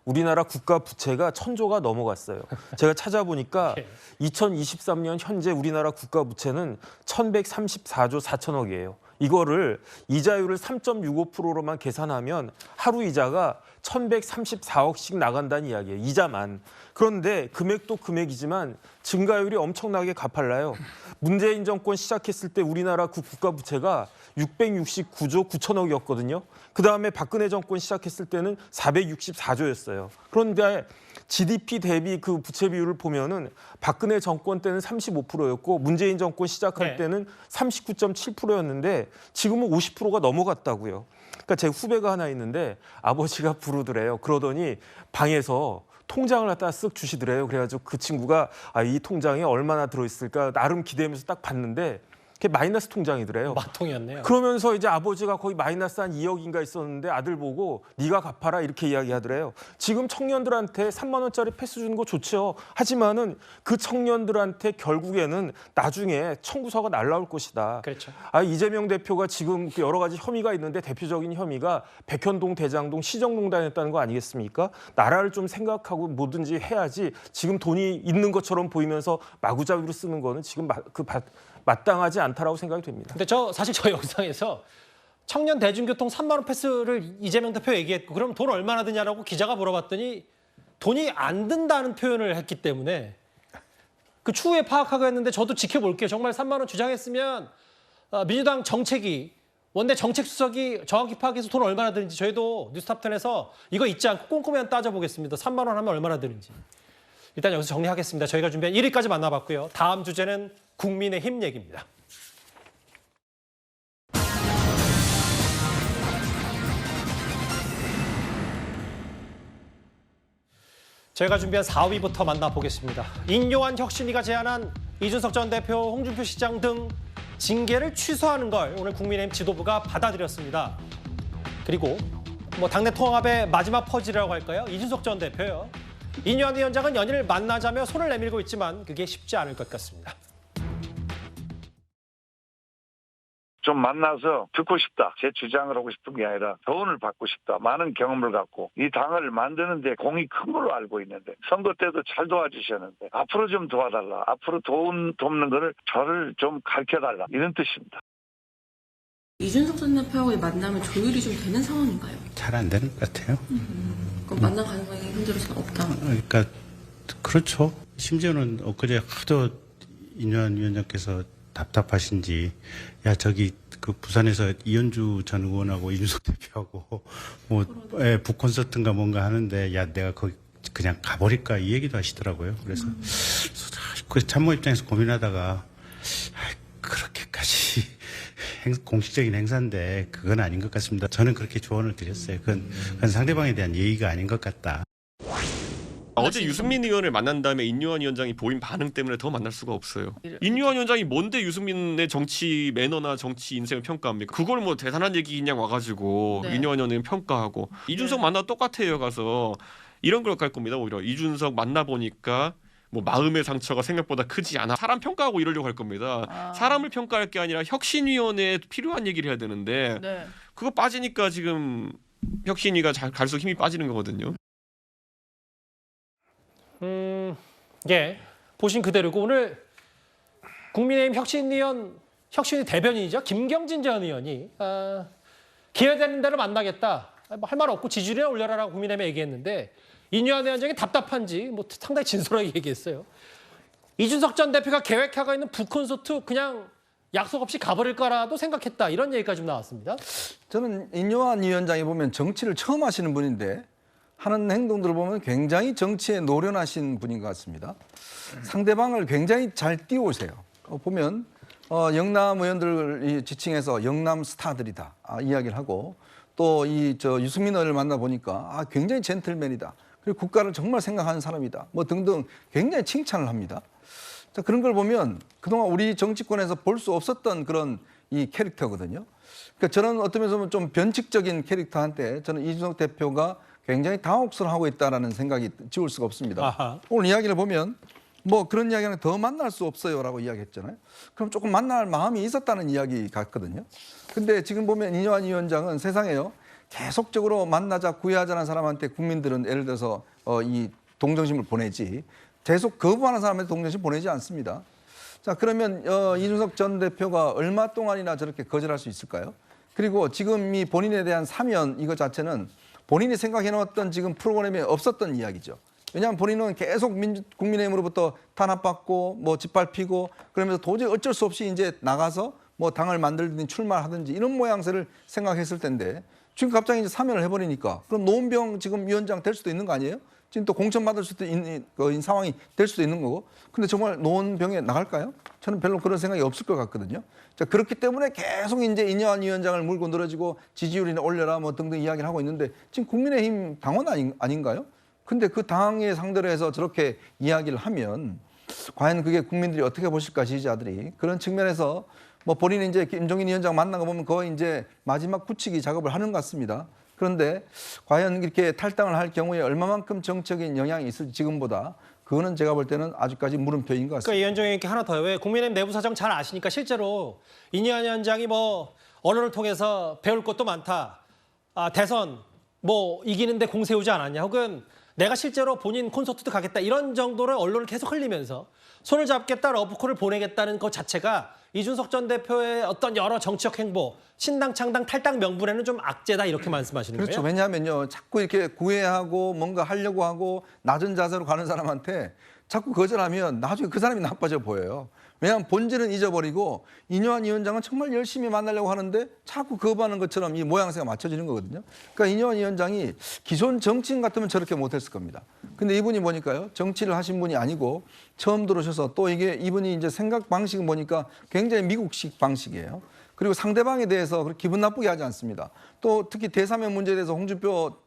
우리나라 국가 부채가 1,000조가 넘어갔어요. 제가 찾아보니까 2023년 현재 우리나라 국가 부채는 1,134조 4천억이에요. 이거를 이자율을 3.65%로만 계산하면 하루 이자가 1,134억씩 나간다는 이야기예요. 이자만. 그런데 금액도 금액이지만 증가율이 엄청나게 가팔라요. 문재인 정권 시작했을 때 우리나라 국가 부채가 669조 9천억이었거든요. 그다음에 박근혜 정권 시작했을 때는 464조였어요. 그런데 GDP 대비 그 부채 비율을 보면은 박근혜 정권 때는 35%였고 문재인 정권 시작할 때는 39.7%였는데 지금은 50%가 넘어갔다고요. 그러니까 제 후배가 하나 있는데 아버지가 부르더래요. 그러더니 방에서 통장을 갖다 쓱 주시더래요. 그래가지고 그 친구가 이 통장에 얼마나 들어있을까 나름 기대하면서 딱 봤는데 그게 마이너스 통장이더래요. 마통이었네요. 그러면서 이제 아버지가 거의 마이너스 한 2억인가 있었는데 아들 보고 네가 갚아라 이렇게 이야기하더래요. 지금 청년들한테 3만 원짜리 패스 주는 거 좋죠. 하지만은 그 청년들한테 결국에는 나중에 청구서가 날라올 것이다. 그렇죠. 이재명 대표가 지금 여러 가지 혐의가 있는데 대표적인 혐의가 백현동, 대장동, 시정농 다녔다는 거 아니겠습니까? 나라를 좀 생각하고 뭐든지 해야지 지금 돈이 있는 것처럼 보이면서 마구잡이로 쓰는 거는 지금 마땅하지 않다라고 생각이 됩니다. 근데 사실 저 영상에서 청년 대중교통 3만 원 패스를 이재명 대표 얘기했고 그럼 돈 얼마나 드냐라고 기자가 물어봤더니 돈이 안 든다는 표현을 했기 때문에 그 추후에 파악하고 했는데 저도 지켜볼게요. 정말 3만 원 주장했으면 민주당 정책위 원내 정책수석이 정확히 파악해서 돈 얼마나 드는지 저희도 뉴스탑10에서 이거 잊지 않고 꼼꼼히 따져보겠습니다. 3만 원 하면 얼마나 드는지. 일단 여기서 정리하겠습니다. 저희가 준비한 1위까지 만나봤고요. 다음 주제는 국민의힘 얘기입니다. 저희가 준비한 4위부터 만나보겠습니다. 인요한 혁신위가 제안한 이준석 전 대표, 홍준표 시장 등 징계를 취소하는 걸 오늘 국민의힘 지도부가 받아들였습니다. 그리고 당내 통합의 마지막 퍼즐이라고 할까요? 이준석 전 대표요. 인요한 위원장은 연일 만나자며 손을 내밀고 있지만 그게 쉽지 않을 것 같습니다. 좀 만나서 듣고 싶다. 제 주장을 하고 싶은 게 아니라 도움을 받고 싶다. 많은 경험을 갖고 이 당을 만드는데 공이 큰 걸로 알고 있는데 선거 때도 잘 도와주셨는데 앞으로 좀 도와달라. 앞으로 돕는 거를 저를 좀 가르쳐달라. 이런 뜻입니다. 이준석 전 대표하고의 만남은 조율이 좀 되는 상황인가요? 잘 안 되는 것 같아요. 그럼 만남 가능성이 현재로서는 없다. 그러니까 그렇죠. 심지어는 엊그제 하도 인요한 위원장께서 답답하신지 저기 그 부산에서 이현주 전 의원하고 이준석 대표하고 북콘서트인가 뭔가 하는데 내가 거기 그냥 가버릴까 이 얘기도 하시더라고요. 그래서 그 참모 입장에서 고민하다가 그렇게까지 공식적인 행사인데 그건 아닌 것 같습니다. 저는 그렇게 조언을 드렸어요. 그건 상대방에 대한 예의가 아닌 것 같다. 어제 유승민 의원을 만난 다음에 인요한 위원장이 보인 반응 때문에 더 만날 수가 없어요. 인요한 위원장이 뭔데 유승민의 정치 매너나 정치 인생을 평가합니까? 그걸 대단한 얘기 그냥 와가지고 인요한 위원장을 평가하고 이준석 만나 똑같아요. 가서 이런 걸 갈 겁니다. 오히려 이준석 만나보니까 마음의 상처가 생각보다 크지 않아. 사람 평가하고 이러려고 할 겁니다. 사람을 평가할 게 아니라 혁신위원회에 필요한 얘기를 해야 되는데 그거 빠지니까 지금 혁신위가 갈수록 힘이 빠지는 거거든요. 보신 그대로고 오늘 국민의힘 혁신위 대변인이죠. 김경진 전 의원이 기회되는 대로 만나겠다. 할 말 없고 지지율이나 올려라라고 국민의힘에 얘기했는데 인요한 위원장이 답답한지 상당히 진솔하게 얘기했어요. 이준석 전 대표가 계획하고 있는 북콘서트 그냥 약속 없이 가버릴 거라도 생각했다. 이런 얘기가 좀 나왔습니다. 저는 인요한 위원장이 보면 정치를 처음 하시는 분인데 하는 행동들을 보면 굉장히 정치에 노련하신 분인 것 같습니다. 상대방을 굉장히 잘 띄우세요. 보면 영남 의원들 지칭해서 영남 스타들이다 이야기를 하고 또 유승민 의원을 만나보니까 굉장히 젠틀맨이다. 그리고 국가를 정말 생각하는 사람이다. 등등 굉장히 칭찬을 합니다. 자, 그런 걸 보면 그동안 우리 정치권에서 볼 수 없었던 그런 이 캐릭터거든요. 그러니까 저는 어떤 면에서 좀 변칙적인 캐릭터한테 저는 이준석 대표가 굉장히 당혹스러워하고 있다는 생각이 지울 수가 없습니다. 아하. 오늘 이야기를 보면 그런 이야기는 더 만날 수 없어요라고 이야기했잖아요. 그럼 조금 만날 마음이 있었다는 이야기 같거든요. 근데 지금 보면 인요한 위원장은 세상에요. 계속적으로 만나자 구애하자는 사람한테 국민들은 예를 들어서 이 동정심을 보내지 계속 거부하는 사람한테 동정심 보내지 않습니다. 자, 그러면 이준석 전 대표가 얼마 동안이나 저렇게 거절할 수 있을까요? 그리고 지금 이 본인에 대한 사면 이거 자체는 본인이 생각해놓았던 지금 프로그램에 없었던 이야기죠. 왜냐하면 본인은 계속 국민의힘으로부터 탄압받고 짓밟히고 그러면서 도저히 어쩔 수 없이 이제 나가서 당을 만들든지 출마하든지 이런 모양새를 생각했을 텐데 지금 갑자기 이제 사면을 해버리니까 그럼 노은병 지금 위원장 될 수도 있는 거 아니에요? 지금 또 공천받을 수도 있는 상황이 될 수도 있는 거고. 근데 정말 노은병에 나갈까요? 저는 별로 그런 생각이 없을 것 같거든요. 자, 그렇기 때문에 계속 이제 인요한 위원장을 물고 늘어지고 지지율이나 올려라 등등 이야기를 하고 있는데 지금 국민의힘 당원 아닌가요? 근데 그 당의 상대로 해서 저렇게 이야기를 하면 과연 그게 국민들이 어떻게 보실까 지지자들이 그런 측면에서 뭐 본인이 이제 김종인 위원장 만난 거 보면 거의 이제 마지막 굳히기 작업을 하는 것 같습니다. 그런데 과연 이렇게 탈당을 할 경우에 얼마만큼 정책적인 영향이 있을지 지금보다 그거는 제가 볼 때는 아직까지 물음표인 것 같습니다. 그러니까 이현정 의원께 하나 더요. 왜 국민의힘 내부 사정 잘 아시니까 실제로 이니안 위원장이 뭐 언론을 통해서 배울 것도 많다. 대선 뭐 이기는데 공 세우지 않았냐. 혹은 내가 실제로 본인 콘서트도 가겠다. 이런 정도로 언론을 계속 흘리면서 손을 잡겠다, 러브콜을 보내겠다는 것 자체가 이준석 전 대표의 어떤 여러 정치적 행보, 신당, 창당, 탈당 명분에는 좀 악재다 이렇게 말씀하시는 거예요? 그렇죠. 왜냐하면요. 자꾸 이렇게 구애하고 뭔가 하려고 하고 낮은 자세로 가는 사람한테 자꾸 거절하면 나중에 그 사람이 나빠져 보여요. 왜냐하면 본질은 잊어버리고 이뇨한 위원장은 정말 열심히 만나려고 하는데 자꾸 거부하는 것처럼 이 모양새가 맞춰지는 거거든요. 그러니까 이뇨한 위원장이 기존 정치인 같으면 저렇게 못했을 겁니다. 근데 이분이 보니까요. 정치를 하신 분이 아니고 처음 들어오셔서 또 이게 이분이 이제 생각 방식은 보니까 굉장히 미국식 방식이에요. 그리고 상대방에 대해서 기분 나쁘게 하지 않습니다. 또 특히 대사면 문제에 대해서 홍준표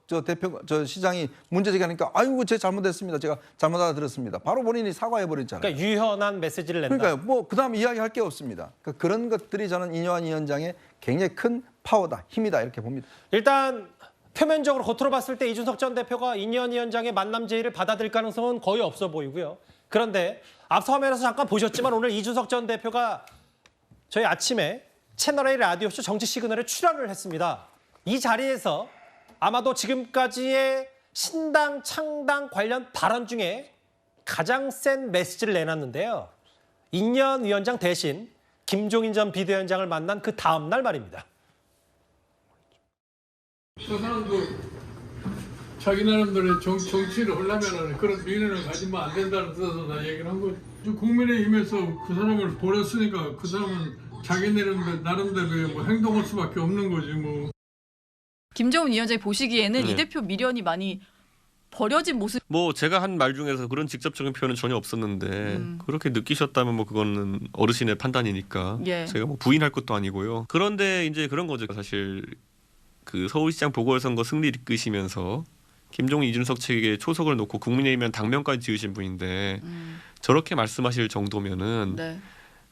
시장이 문제 제기하니까 아이고 제 잘못했습니다. 제가 잘못 알아들었습니다. 바로 본인이 사과해버렸잖아요. 그러니까 유연한 메시지를 낸다. 그러니까요. 뭐 그다음 이야기할 게 없습니다. 그러니까 그런 것들이 저는 이뇨한 위원장의 굉장히 큰 파워다, 힘이다 이렇게 봅니다. 일단 표면적으로 겉으로 봤을 때 이준석 전 대표가 이니안 위원장의 만남 제의를 받아들일 가능성은 거의 없어 보이고요. 그런데 앞서 화면에서 잠깐 보셨지만 오늘 이준석 전 대표가 저희 아침에 채널A 라디오쇼 정치 시그널에 출연을 했습니다. 이 자리에서 아마도 지금까지의 신당, 창당 관련 발언 중에 가장 센 메시지를 내놨는데요. 이니안 위원장 대신 김종인 전 비대위원장을 만난 그 다음 날 말입니다. 저 사람도 자기 나름대로 정치를 하려면 그런 미래를 가지면 안 된다는 뜻에서 나 얘기를 한 거지. 국민의힘에서 그 사람을 버렸으니까 그 사람은 자기 나름대로 뭐 행동할 수밖에 없는 거지 뭐. 김종인 위원장이 보시기에는 이 대표 미련이 많이 버려진 모습. 뭐 제가 한 말 중에서 그런 직접적인 표현은 전혀 없었는데 그렇게 느끼셨다면 뭐 그거는 어르신의 판단이니까 제가 뭐 부인할 것도 아니고요. 그런데 이제 그런 거죠. 사실 그 서울시장 보궐선거 승리를 이끄시면서 김종인 이준석 측에 초석을 놓고 국민의힘이면 당명까지 지으신 분인데 저렇게 말씀하실 정도면은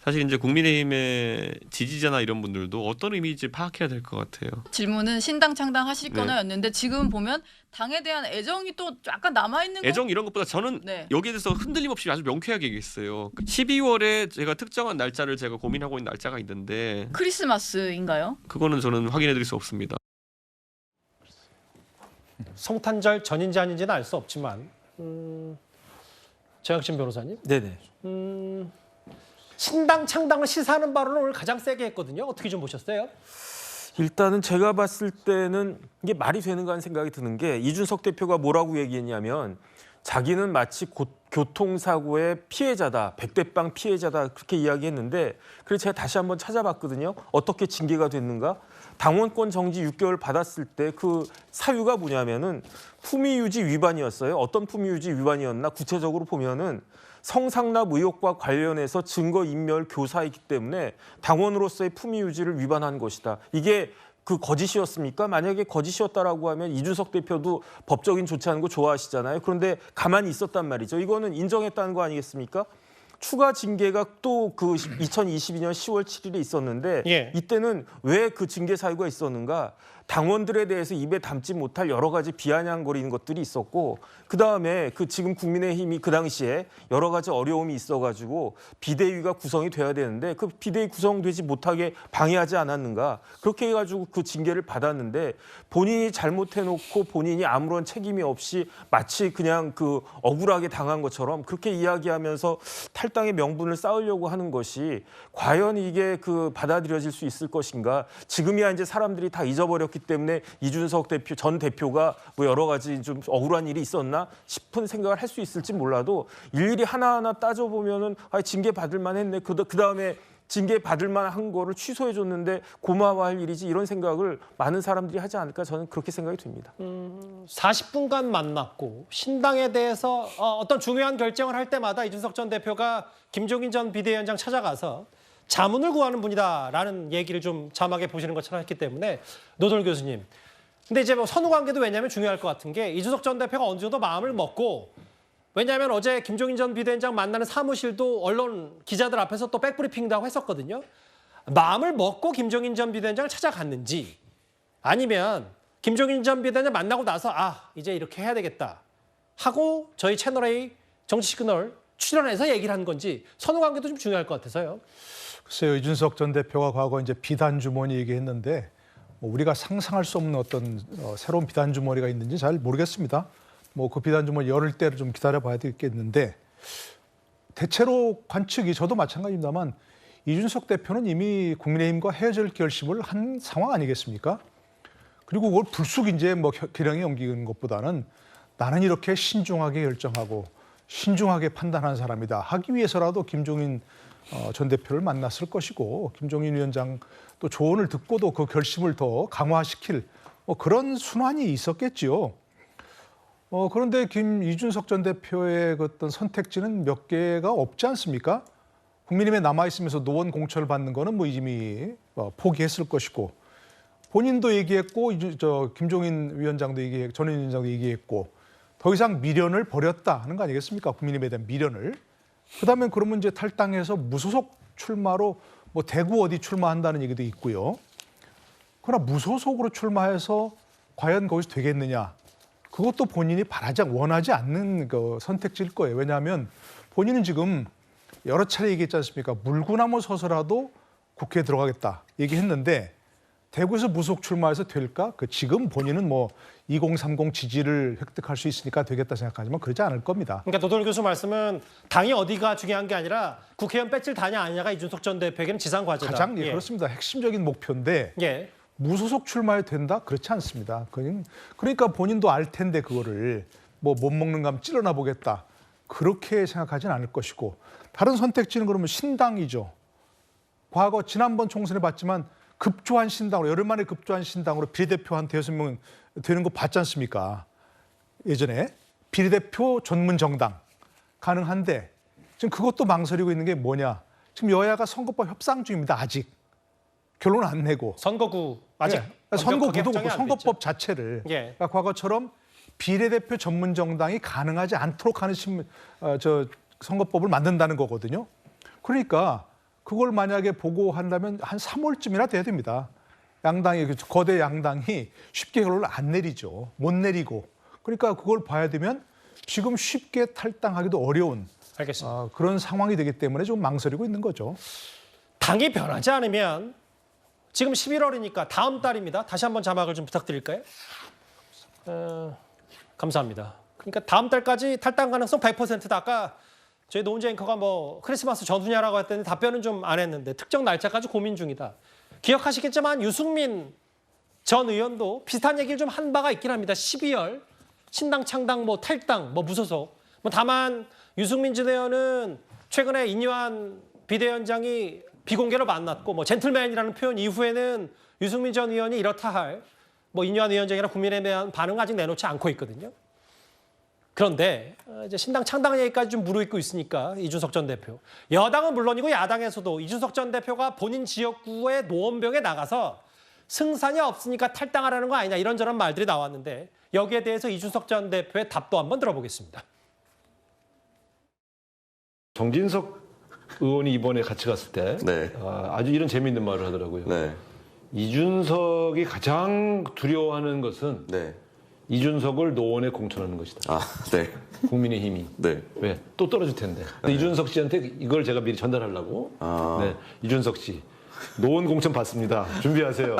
사실 이제 국민의힘의 지지자나 이런 분들도 어떤 의미인지 파악해야 될 것 같아요. 질문은 신당 창당 하실 거나였는데 지금 보면 당에 대한 애정이 또 약간 남아있는 애정 이런 것보다 저는 여기에 대해서 흔들림 없이 아주 명쾌하게 얘기했어요. 12월에 제가 특정한 날짜를 제가 고민하고 있는 날짜가 있는데 크리스마스인가요? 그거는 저는 확인해드릴 수 없습니다. 성탄절 전인지 아닌지는 알 수 없지만 최혁신 변호사님. 네네. 신당 창당을 시사하는 발언을 오늘 가장 세게 했거든요. 어떻게 좀 보셨어요? 일단은 제가 봤을 때는 이게 말이 되는가 하는 생각이 드는 게 이준석 대표가 뭐라고 얘기했냐면 자기는 마치 교통사고의 피해자다, 백대빵 피해자다 그렇게 이야기했는데 그래서 제가 다시 한번 찾아봤거든요. 어떻게 징계가 됐는가? 당원권 정지 6개월 받았을 때 그 사유가 뭐냐면은 품위유지 위반이었어요. 어떤 품위유지 위반이었나? 구체적으로 보면은 성상납 의혹과 관련해서 증거인멸 교사이기 때문에 당원으로서의 품위유지를 위반한 것이다. 이게 그 거짓이었습니까? 만약에 거짓이었다라고 하면 이준석 대표도 법적인 조치하는 거 좋아하시잖아요. 그런데 가만히 있었단 말이죠. 이거는 인정했다는 거 아니겠습니까? 추가 징계가 또 그 2022년 10월 7일에 있었는데 이때는 왜 그 징계 사유가 있었는가? 당원들에 대해서 입에 담지 못할 여러 가지 비아냥거리는 것들이 있었고 그다음에 그 지금 국민의힘이 그 당시에 여러 가지 어려움이 있어가지고 비대위가 구성이 돼야 되는데 그 비대위 구성되지 못하게 방해하지 않았는가 그렇게 해가지고 그 징계를 받았는데 본인이 잘못해놓고 본인이 아무런 책임이 없이 마치 그냥 그 억울하게 당한 것처럼 그렇게 이야기하면서 탈당의 명분을 쌓으려고 하는 것이 과연 이게 그 받아들여질 수 있을 것인가 지금이야 이제 사람들이 다 잊어버렸기 때문에 이준석 대표 전 대표가 뭐 여러 가지 좀 억울한 일이 있었나 싶은 생각을 할 수 있을지 몰라도 일일이 하나하나 따져보면은 징계 받을 만했네. 그다음에 징계 받을 만한 거를 취소해 줬는데 고마워할 일이지 이런 생각을 많은 사람들이 하지 않을까 저는 그렇게 생각이 듭니다. 40분간 만났고 신당에 대해서 어떤 중요한 결정을 할 때마다 이준석 전 대표가 김종인 전 비대위원장 찾아가서 자문을 구하는 분이다라는 얘기를 좀 자막에 보시는 것처럼 했기 때문에 노돌 교수님. 근데 이제 뭐 선후 관계도 왜냐하면 중요할 것 같은 게 이준석 전 대표가 어느 정도 마음을 먹고 왜냐하면 어제 김종인 전 비대위원장 만나는 사무실도 언론 기자들 앞에서 또 백브리핑도 하고 했었거든요. 마음을 먹고 김종인 전 비대위원장을 찾아갔는지 아니면 김종인 전 비대위원장 만나고 나서 이제 이렇게 해야 되겠다 하고 저희 채널A 정치 시그널 출연해서 얘기를 한 건지 선후 관계도 좀 중요할 것 같아서요. 글쎄요, 이준석 전 대표가 과거 이제 비단 주머니 얘기했는데 우리가 상상할 수 없는 어떤 새로운 비단 주머니가 있는지 잘 모르겠습니다. 그 비단 주머니 열을 때를 좀 기다려봐야 되겠는데 대체로 관측이 저도 마찬가지입니다만 이준석 대표는 이미 국민의힘과 헤어질 결심을 한 상황 아니겠습니까? 그리고 그걸 불쑥 이제 계량에 옮기는 것보다는 나는 이렇게 신중하게 결정하고 신중하게 판단한 사람이다 하기 위해서라도 김종인 전 대표를 만났을 것이고 김종인 위원장 또 조언을 듣고도 그 결심을 더 강화시킬 그런 순환이 있었겠지요. 그런데 이준석 전 대표의 그 어떤 선택지는 몇 개가 없지 않습니까? 국민의힘에 남아있으면서 노원 공천을 받는 거는 이미 포기했을 것이고 본인도 얘기했고 김종인 위원장도 전 위원장도 얘기했고 더 이상 미련을 버렸다 하는 거 아니겠습니까? 국민의힘에 대한 미련을. 그다음에 그러면 이제 탈당해서 무소속 출마로 대구 어디 출마한다는 얘기도 있고요. 그러나 무소속으로 출마해서 과연 거기서 되겠느냐? 그것도 본인이 원하지 않는 선택지일 거예요. 왜냐하면 본인은 지금 여러 차례 얘기했지 않습니까? 물구나무 서서라도 국회에 들어가겠다 얘기했는데 대구에서 무소속 출마해서 될까? 지금 본인은 2030 지지를 획득할 수 있으니까 되겠다 생각하지만 그러지 않을 겁니다. 그러니까 노돌 교수 말씀은 당이 어디가 중요한 게 아니라 국회의원 배칠 다냐 아니냐가 이준석 전 대표에게는 지상 과제다. 가장 그렇습니다. 핵심적인 목표인데 무소속 출마해도 된다? 그렇지 않습니다. 그러니까 본인도 알 텐데 그거를 못 먹는 감 찔러나 보겠다. 그렇게 생각하진 않을 것이고 다른 선택지는 그러면 신당이죠. 과거 지난번 총선에 봤지만 급조한 신당으로 열흘 만에 급조한 신당으로 비례대표 한 5명 되는 거 봤지 않습니까? 예전에 비례대표 전문 정당 가능한데 지금 그것도 망설이고 있는 게 뭐냐? 지금 여야가 선거법 협상 중입니다. 아직 결론 안 내고 선거구 아직 선거구도 그렇고 선거법 자체를 그러니까 과거처럼 비례대표 전문 정당이 가능하지 않도록 하는 선거법을 만든다는 거거든요. 그러니까 그걸 만약에 보고 한다면 한 3월쯤이나 돼야 됩니다. 거대 양당이 쉽게 결론을 안 내리죠. 못 내리고. 그러니까 그걸 봐야 되면 지금 쉽게 탈당하기도 어려운 그런 상황이 되기 때문에 좀 망설이고 있는 거죠. 당이 변하지 않으면 지금 11월이니까 다음 달입니다. 다시 한번 자막을 좀 부탁드릴까요? 감사합니다. 그러니까 다음 달까지 탈당 가능성 100%다. 아까 저희 노은재 앵커가 크리스마스 전후냐라고 했더니 답변은 좀 안 했는데 특정 날짜까지 고민 중이다. 기억하시겠지만 유승민 전 의원도 비슷한 얘기를 좀 한 바가 있긴 합니다. 12월 신당 창당 탈당 무소속. 다만 유승민 전 의원은 최근에 인유한 비대위원장이 비공개로 만났고 젠틀맨이라는 표현 이후에는 유승민 전 의원이 이렇다 할 인유한 위원장이나 국민에 대한 반응 아직 내놓지 않고 있거든요. 그런데 이제 신당 창당 얘기까지 좀 무르익고 있으니까 이준석 전 대표. 여당은 물론이고 야당에서도 이준석 전 대표가 본인 지역구의 노원병에 나가서 승산이 없으니까 탈당하라는 거 아니냐 이런저런 말들이 나왔는데 여기에 대해서 이준석 전 대표의 답도 한번 들어보겠습니다. 정진석 의원이 이번에 같이 갔을 때 아주 이런 재미있는 말을 하더라고요. 이준석이 가장 두려워하는 것은 이준석을 노원에 공천하는 것이다. 국민의힘이. 왜? 또 떨어질 텐데. 이준석 씨한테 이걸 제가 미리 전달하려고. 이준석 씨, 노원 공천 받습니다. 준비하세요.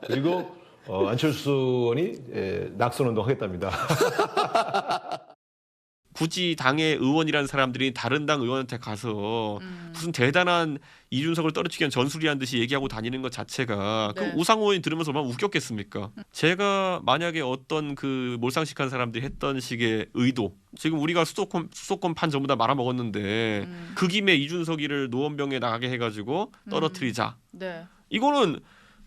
그리고 안철수 의원이 낙선운동 하겠답니다. 굳이 당의 의원이라는 사람들이 다른 당 의원한테 가서 무슨 대단한 이준석을 떨어뜨리기 위한 전술이라는 듯이 얘기하고 다니는 것 자체가 그 우상호 의원이 들으면서 얼마나 웃겼겠습니까? 제가 만약에 어떤 몰상식한 사람들이 했던 식의 의도, 지금 우리가 수도권 판 전부 다 말아먹었는데 그 김에 이준석이를 노원병에 나가게 해가지고 떨어뜨리자. 이거는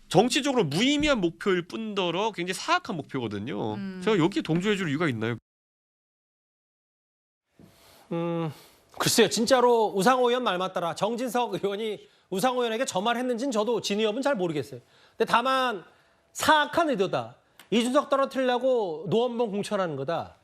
정치적으로 무의미한 목표일 뿐더러 굉장히 사악한 목표거든요. 제가 여기에 동조해줄 이유가 있나요? 글쎄요. 진짜로 우상호 의원 말 맞더라. 정진석 의원이 우상호 의원에게 저 말 했는지는 저도 진위 여부는 잘 모르겠어요. 근데 다만 사악한 의도다. 이준석 떨어뜨리려고 노원병 공천하는 거다.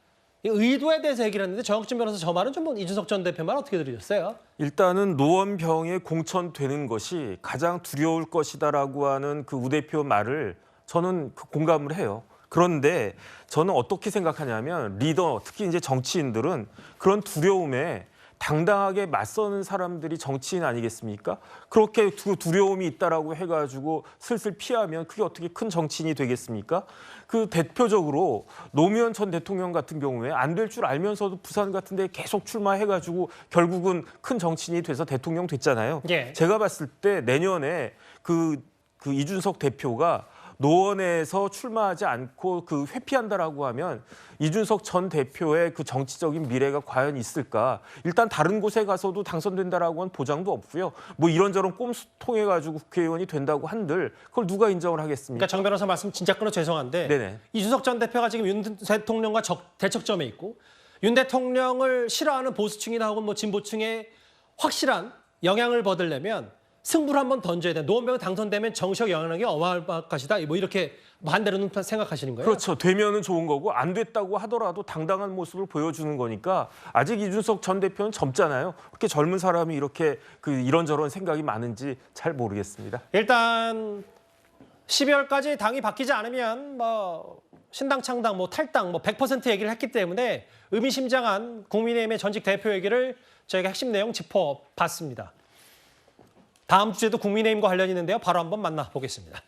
이 의도에 대해서 얘기를 했는데 정혁진 변호사 저 말은 좀 이준석 전 대표 말 어떻게 들으셨어요? 일단은 노원병에 공천되는 것이 가장 두려울 것이다라고 하는 그 우 대표 말을 저는 공감을 해요. 그런데 저는 어떻게 생각하냐면 리더, 특히 이제 정치인들은 그런 두려움에 당당하게 맞서는 사람들이 정치인 아니겠습니까? 그렇게 두려움이 있다라고 해가지고 슬슬 피하면 그게 어떻게 큰 정치인이 되겠습니까? 그 대표적으로 노무현 전 대통령 같은 경우에 안 될 줄 알면서도 부산 같은 데 계속 출마해가지고 결국은 큰 정치인이 돼서 대통령 됐잖아요. 예. 제가 봤을 때 내년에 그 이준석 대표가 노원에서 출마하지 않고 그 회피한다라고 하면 이준석 전 대표의 그 정치적인 미래가 과연 있을까? 일단 다른 곳에 가서도 당선된다라고 하는 보장도 없고요. 뭐 이런저런 꼼수 통해 가지고 국회의원이 된다고 한들 그걸 누가 인정을 하겠습니까? 그러니까 정 변호사 말씀 진짜 끊어 죄송한데 네네. 이준석 전 대표가 지금 윤 대통령과 대척점에 있고 윤 대통령을 싫어하는 보수층이나 혹은 뭐 진보층에 확실한 영향을 받으려면 승부를 한번 던져야 돼. 노원병 당선되면 정치적 영향력이 어마어마할 것이다. 뭐 이렇게 반대로는 생각하시는 거예요? 그렇죠. 되면은 좋은 거고 안 됐다고 하더라도 당당한 모습을 보여주는 거니까 아직 이준석 전 대표는 젊잖아요. 그렇게 젊은 사람이 이렇게 이런저런 생각이 많은지 잘 모르겠습니다. 일단 12월까지 당이 바뀌지 않으면 뭐 신당 창당, 뭐 탈당, 뭐 100% 얘기를 했기 때문에 의미심장한 국민의힘의 전직 대표 얘기를 저희가 핵심 내용 짚어봤습니다. 다음 주제도 국민의힘과 관련이 있는데요. 바로 한번 만나보겠습니다.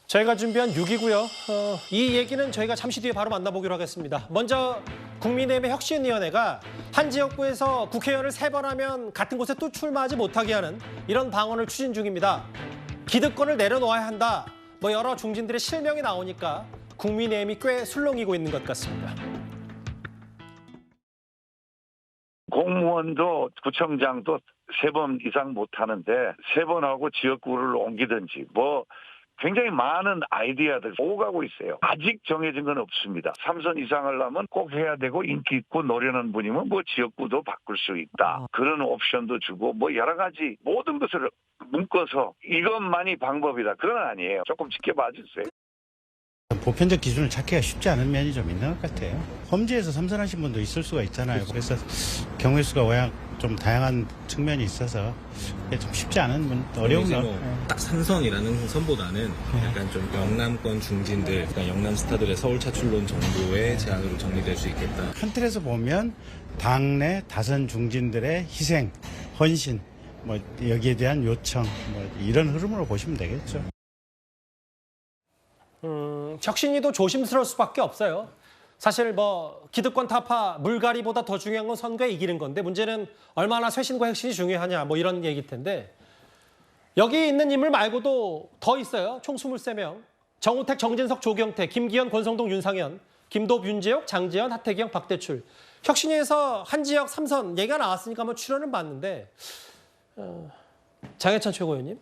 저희가 준비한 6위고요. 이 얘기는 저희가 잠시 뒤에 바로 만나보기로 하겠습니다. 먼저 국민의힘의 혁신위원회가 한 지역구에서 국회의원을 3번 하면 같은 곳에 또 출마하지 못하게 하는 이런 방안을 추진 중입니다. 기득권을 내려놓아야 한다. 뭐 여러 중진들의 실명이 나오니까 국민의힘이 꽤 술렁이고 있는 것 같습니다. 공무원도 구청장도 3번 이상 못하는데 3번 하고 지역구를 옮기든지 뭐 굉장히 많은 아이디어들 오가고 있어요. 아직 정해진 건 없습니다. 3선 이상 하려면 꼭 해야 되고 인기 있고 노련한 분이면 뭐 지역구도 바꿀 수 있다. 그런 옵션도 주고 뭐 여러 가지 모든 것을 묶어서 이것만이 방법이다. 그건 아니에요. 조금 지켜봐 주세요. 보편적 기준을 찾기가 쉽지 않은 면이 좀 있는 것 같아요. 험지에서 삼선하신 분도 있을 수가 있잖아요. 그래서 경우의 수가 워낙 좀 다양한 측면이 있어서 좀 쉽지 않은 어려운 거. 딱 삼선이라는 선보다는 약간 좀 영남권 중진들, 그러니까 영남 스타들의 서울 차출론 정도의 제안으로 정리될 수 있겠다. 큰 틀에서 보면 당내 다선 중진들의 희생, 헌신, 뭐 여기에 대한 요청, 뭐 이런 흐름으로 보시면 되겠죠. 혁신위도 조심스러울 수밖에 없어요. 사실 뭐 기득권 타파, 물갈이보다 더 중요한 건 선거에 이기는 건데 문제는 얼마나 쇄신과 혁신이 중요하냐 뭐 이런 얘기일 텐데 여기 있는 인물 말고도 더 있어요. 총 23명. 정우택, 정진석, 조경태, 김기현, 권성동, 윤상현, 김도읍, 윤재옥, 장재현, 하태경, 박대출. 혁신위에서 한 지역 3선 얘기가 나왔으니까 한번 출연은 봤는데 장해찬 최고위원님.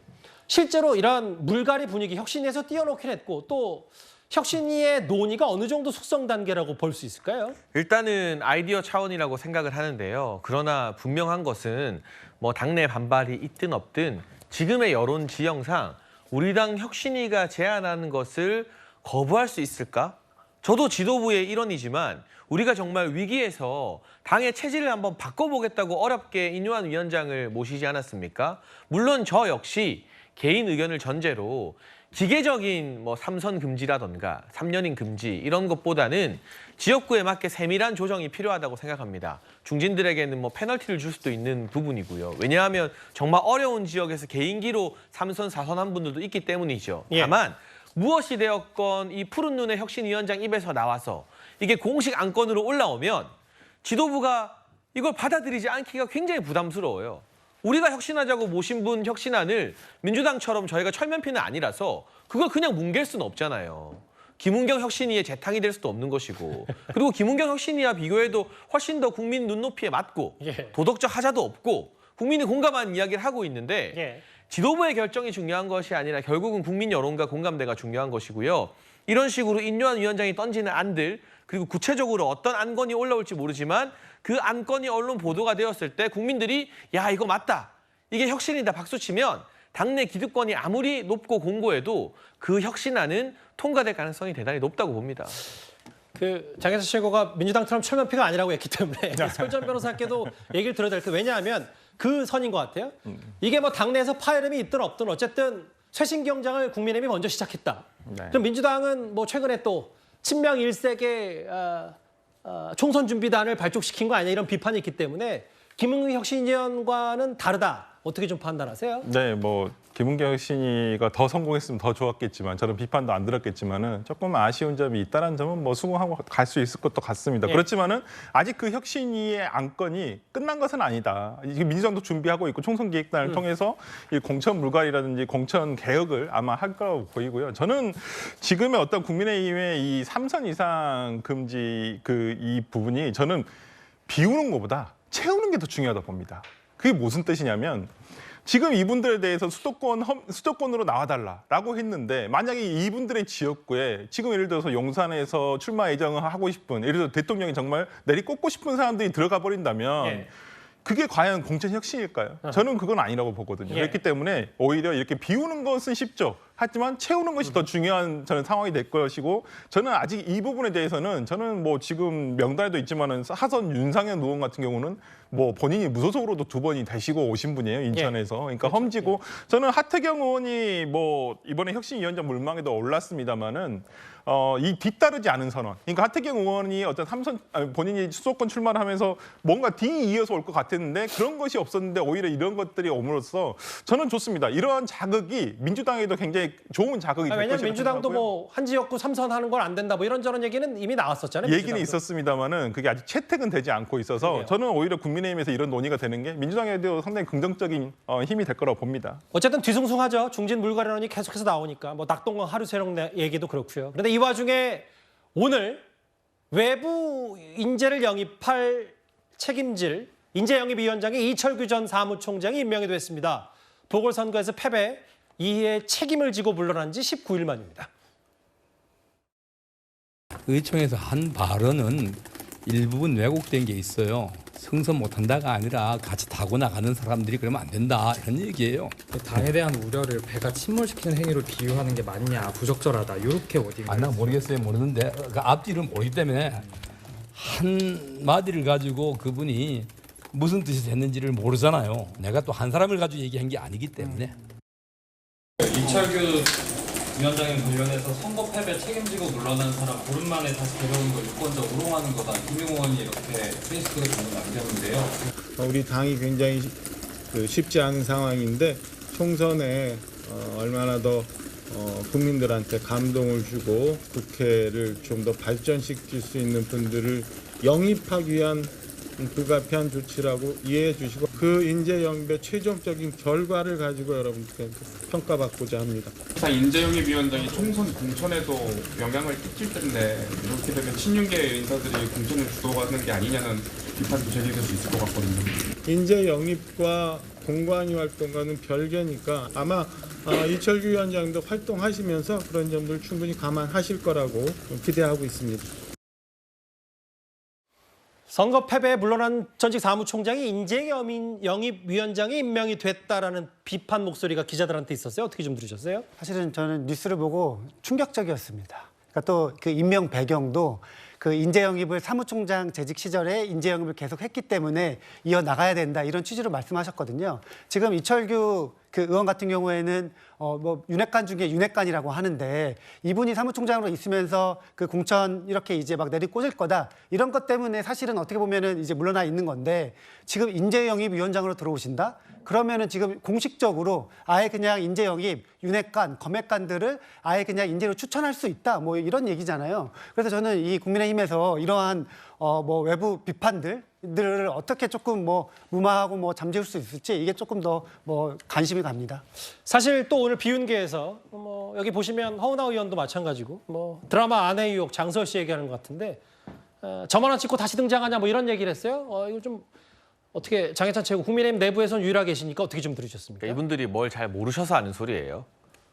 실제로 이런 물갈이 분위기 혁신위에서 띄워놓긴 했고 또 혁신위의 논의가 어느 정도 숙성 단계라고 볼 수 있을까요? 일단은 아이디어 차원이라고 생각을 하는데요. 그러나 분명한 것은 뭐 당내 반발이 있든 없든 지금의 여론 지형상 우리 당 혁신위가 제안하는 것을 거부할 수 있을까? 저도 지도부의 일원이지만 우리가 정말 위기에서 당의 체질을 한번 바꿔보겠다고 어렵게 인요한 위원장을 모시지 않았습니까? 물론 저 역시 개인 의견을 전제로 기계적인 뭐 3선 금지라던가 3년인 금지 이런 것보다는 지역구에 맞게 세밀한 조정이 필요하다고 생각합니다. 중진들에게는 뭐 페널티를 줄 수도 있는 부분이고요. 왜냐하면 정말 어려운 지역에서 개인기로 3선, 4선 한 분들도 있기 때문이죠. 다만 무엇이 되었건 이 푸른 눈의 혁신위원장 입에서 나와서 이게 공식 안건으로 올라오면 지도부가 이걸 받아들이지 않기가 굉장히 부담스러워요. 우리가 혁신하자고 모신 분 혁신안을 민주당처럼 저희가 철면피는 아니라서 그걸 그냥 뭉갤 수는 없잖아요. 김은경 혁신위의 재탕이 될 수도 없는 것이고 그리고 김은경 혁신위와 비교해도 훨씬 더 국민 눈높이에 맞고 도덕적 하자도 없고 국민이 공감하는 이야기를 하고 있는데 지도부의 결정이 중요한 것이 아니라 결국은 국민 여론과 공감대가 중요한 것이고요. 이런 식으로 인요한 위원장이 던지는 안들 그리고 구체적으로 어떤 안건이 올라올지 모르지만 그 안건이 언론 보도가 되었을 때 국민들이 야 이거 맞다. 이게 혁신이다 박수치면 당내 기득권이 아무리 높고 공고해도 그 혁신안은 통과될 가능성이 대단히 높다고 봅니다. 그 장혜선 최고가 민주당처럼 철면피가 아니라고 했기 때문에 설전 변호사께도 얘기를 들어야 될 거 왜냐하면 그 선인 것 같아요. 이게 뭐 당내에서 파열음이 있든 없든 어쨌든 쇄신 경장을 국민의힘이 먼저 시작했다. 그럼 민주당은 뭐 최근에 또 친명 일색의 총선 준비단을 발족시킨 거 아니냐 이런 비판이 있기 때문에 김은경 혁신위원과는 다르다. 어떻게 좀 판단하세요? 네, 뭐 김은경 혁신위가 더 성공했으면 더 좋았겠지만 저는 비판도 안 들었겠지만은 조금 아쉬운 점이 있다는 점은 뭐 수긍하고 갈 수 있을 것도 같습니다. 예. 그렇지만은 아직 그 혁신위의 안건이 끝난 것은 아니다. 이게 민주당도 준비하고 있고 총선 기획단을 통해서 이 공천 물갈이라든지 공천 개혁을 아마 할 거라고 보이고요. 저는 지금의 어떤 국민의힘의 이 3선 이상 금지 이 부분이 저는 비우는 것보다 채우는 게 더 중요하다고 봅니다. 그게 무슨 뜻이냐면 지금 이분들에 대해서 수도권으로 나와달라라고 했는데 만약에 이분들의 지역구에 지금 예를 들어서 용산에서 출마 예정을 하고 싶은 예를 들어서 대통령이 정말 내리꽂고 싶은 사람들이 들어가 버린다면 그게 과연 공천 혁신일까요? 저는 그건 아니라고 보거든요. 그렇기 때문에 오히려 이렇게 비우는 것은 쉽죠. 하지만 채우는 것이 더 중요한 저는 상황이 될 것이고 저는 아직 이 부분에 대해서는 저는 뭐 지금 명단에도 있지만은 하선 윤상현 의원 같은 경우는 뭐 본인이 무소속으로도 2번이 되시고 오신 분이에요 인천에서. 그러니까 험지고 저는 하태경 의원이 뭐 이번에 혁신위원장 물망에도 올랐습니다만은 이 뒤따르지 않은 선언. 그러니까 하태경 의원이 어떤 본인이 수도권 출마를 하면서 뭔가 뒤 이어서 올 것 같았는데 그런 것이 없었는데 오히려 이런 것들이 옴으로써 저는 좋습니다. 이러한 자극이 민주당에도 굉장히 좋은 자극이 될 것이라고 왜냐하면 민주당도 생각하고요. 뭐 한 지역구 3선 하는 건 안 된다 뭐 이런저런 얘기는 이미 나왔었잖아요. 얘기는 민주당도. 있었습니다만은 그게 아직 채택은 되지 않고 있어서 그래요. 저는 오히려 국민의힘에서 이런 논의가 되는 게 민주당에도 상당히 긍정적인 힘이 될 거라고 봅니다. 어쨌든 뒤숭숭하죠. 중진 물갈이론이 계속해서 나오니까 뭐 낙동강 하루세록 얘기도 그렇고요. 그런데 이 와중에 오늘 외부 인재를 영입할 책임질 인재영입위원장에 이철규 전 사무총장이 임명이 됐습니다. 보궐선거에서 패배 이에 책임을 지고 물러난 지 19일 만입니다. 의총에서 한 발언은 일부분 왜곡된 게 있어요. 승선 못한다가 아니라 같이 타고 나가는 사람들이 그러면 안 된다 이런 얘기예요. 당에 대한 우려를 배가 침몰시키는 행위로 비유하는 게 맞냐, 부적절하다 이렇게 워딩을. 난 모르겠어요. 모르는데 그 앞뒤를 모르기 때문에 한 마디를 가지고 그분이 무슨 뜻이 됐는지를 모르잖아요. 내가 또 한 사람을 가지고 얘기한 게 아니기 때문에. 이철규 위원장에 관련해서 선거 패배 책임지고 물러난 사람 보름 만에 다시 데려오는 거 유권자 우롱하는 거다. 김용 의원이 이렇게 페이스북에 글을 남겼는데요. 우리 당이 굉장히 쉽지 않은 상황인데 총선에 얼마나 더 국민들한테 감동을 주고 국회를 좀 더 발전시킬 수 있는 분들을 영입하기 위한 불가피한 조치라고 이해해 주시고 그 인재 영입의 최종적인 결과를 가지고 여러분께 평가받고자 합니다. 인재영입위원장이 총선 공천에도 영향을 끼칠 텐데 이렇게 되면 친윤계 인사들이 공천을 주도하는 게 아니냐는 비판도 제기될 수 있을 것 같거든요. 인재 영입과 공관위 활동과는 별개니까 아마 이철규 위원장도 활동하시면서 그런 점들 충분히 감안하실 거라고 기대하고 있습니다. 선거 패배에 물러난 전직 사무총장이 인재영입위원장에 임명이 됐다라는 비판 목소리가 기자들한테 있었어요. 어떻게 좀 들으셨어요? 사실은 저는 뉴스를 보고 충격적이었습니다. 그러니까 또 그 임명 배경도 그 인재영입을 사무총장 재직 시절에 인재영입을 계속했기 때문에 이어나가야 된다 이런 취지로 말씀하셨거든요. 지금 이철규 그 의원 같은 경우에는 뭐 윤핵관 중에 윤핵관이라고 하는데 이분이 사무총장으로 있으면서 그 공천 이렇게 이제 막 내리꽂을 거다 이런 것 때문에 사실은 어떻게 보면은 이제 물러나 있는 건데 지금 인재영입위원장으로 들어오신다? 그러면은 지금 공식적으로 아예 그냥 인재영입 윤핵관, 검핵관들을 아예 그냥 인재로 추천할 수 있다 뭐 이런 얘기잖아요. 그래서 저는 이 국민의힘에서 이러한 뭐 외부 비판들을 어떻게 조금 뭐 무마하고 뭐 잠재울 수 있을지 이게 조금 더 뭐 관심이 갑니다. 사실 또 오늘 비운계에서 뭐 여기 보시면 허은하 의원도 마찬가지고 뭐 드라마 아내 유혹 장설 씨 얘기하는 것 같은데 저만 원 찍고 다시 등장하냐 뭐 이런 얘기를 했어요. 이거 좀 어떻게 장해찬 최고 국민의힘 내부에서는 유일하게 계시니까 어떻게 좀 들으셨습니까? 그러니까 이분들이 뭘 잘 모르셔서 하는 소리예요.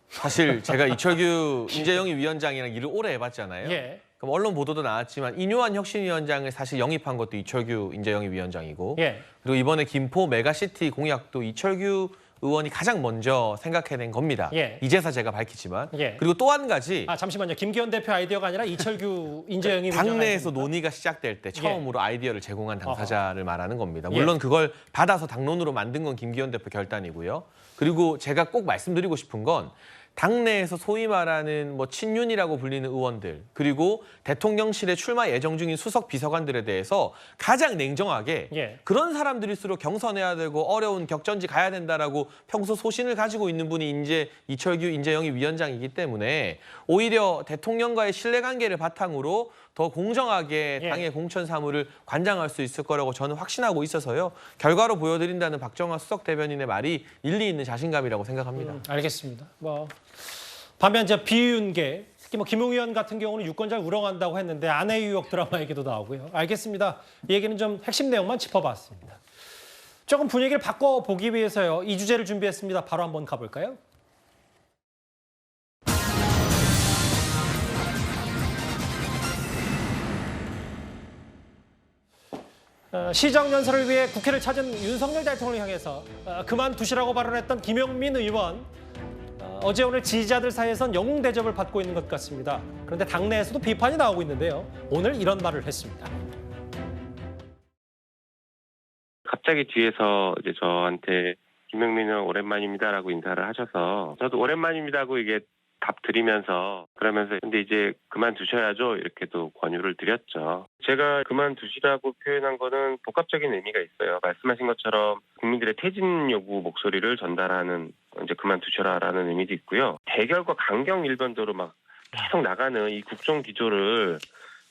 사실 제가 이철규 인재영입 위원장이랑 일을 오래 해봤잖아요. 예. 그럼 언론 보도도 나왔지만 인요한 혁신위원장을 사실 영입한 것도 이철규 인재영입 위원장이고 예. 그리고 이번에 김포 메가시티 공약도 이철규 의원이 가장 먼저 생각해낸 겁니다. 예. 이제서 제가 밝히지만 예. 그리고 또 한 가지 잠시만요. 김기현 대표 아이디어가 아니라 이철규 인재영입 당내에서 논의가 시작될 때 처음으로 아이디어를 제공한 당사자를 말하는 겁니다. 물론 그걸 받아서 당론으로 만든 건 김기현 대표 결단이고요. 그리고 제가 꼭 말씀드리고 싶은 건 당내에서 소위 말하는 뭐 친윤이라고 불리는 의원들 그리고 대통령실에 출마 예정 중인 수석 비서관들에 대해서 가장 냉정하게 그런 사람들일수록 경선해야 되고 어려운 격전지 가야 된다라고 평소 소신을 가지고 있는 분이 이제 이철규 인재영입 위원장이기 때문에 오히려 대통령과의 신뢰관계를 바탕으로 더 공정하게 당의 공천 사무를 관장할 수 있을 거라고 저는 확신하고 있어서요. 결과로 보여드린다는 박정화 수석 대변인의 말이 일리 있는 자신감이라고 생각합니다. 알겠습니다. 반면 이제 비윤계, 특히 김웅 의원 같은 경우는 유권자를 우롱한다고 했는데 아내 유혹 드라마 얘기도 나오고요. 알겠습니다. 이 얘기는 좀 핵심 내용만 짚어봤습니다. 조금 분위기를 바꿔보기 위해서요. 이 주제를 준비했습니다. 바로 한번 가볼까요? 시정연설을 위해 국회를 찾은 윤석열 대통령을 향해서 그만두시라고 발언했던 김용민 의원. 어제 오늘 지지자들 사이에선 영웅 대접을 받고 있는 것 같습니다. 그런데 당내에서도 비판이 나오고 있는데요. 오늘 이런 말을 했습니다. 갑자기 뒤에서 이제 저한테 김용민 의원 오랜만입니다라고 인사를 하셔서 저도 오랜만입니다고 이게 답 드리면서 그러면서 근데 이제 그만두셔야죠 이렇게도 권유를 드렸죠. 제가 그만두시라고 표현한 거는 복합적인 의미가 있어요. 말씀하신 것처럼 국민들의 퇴진 요구 목소리를 전달하는 이제 그만두셔라라는 의미도 있고요. 대결과 강경 일변도로 막 계속 나가는 이 국정 기조를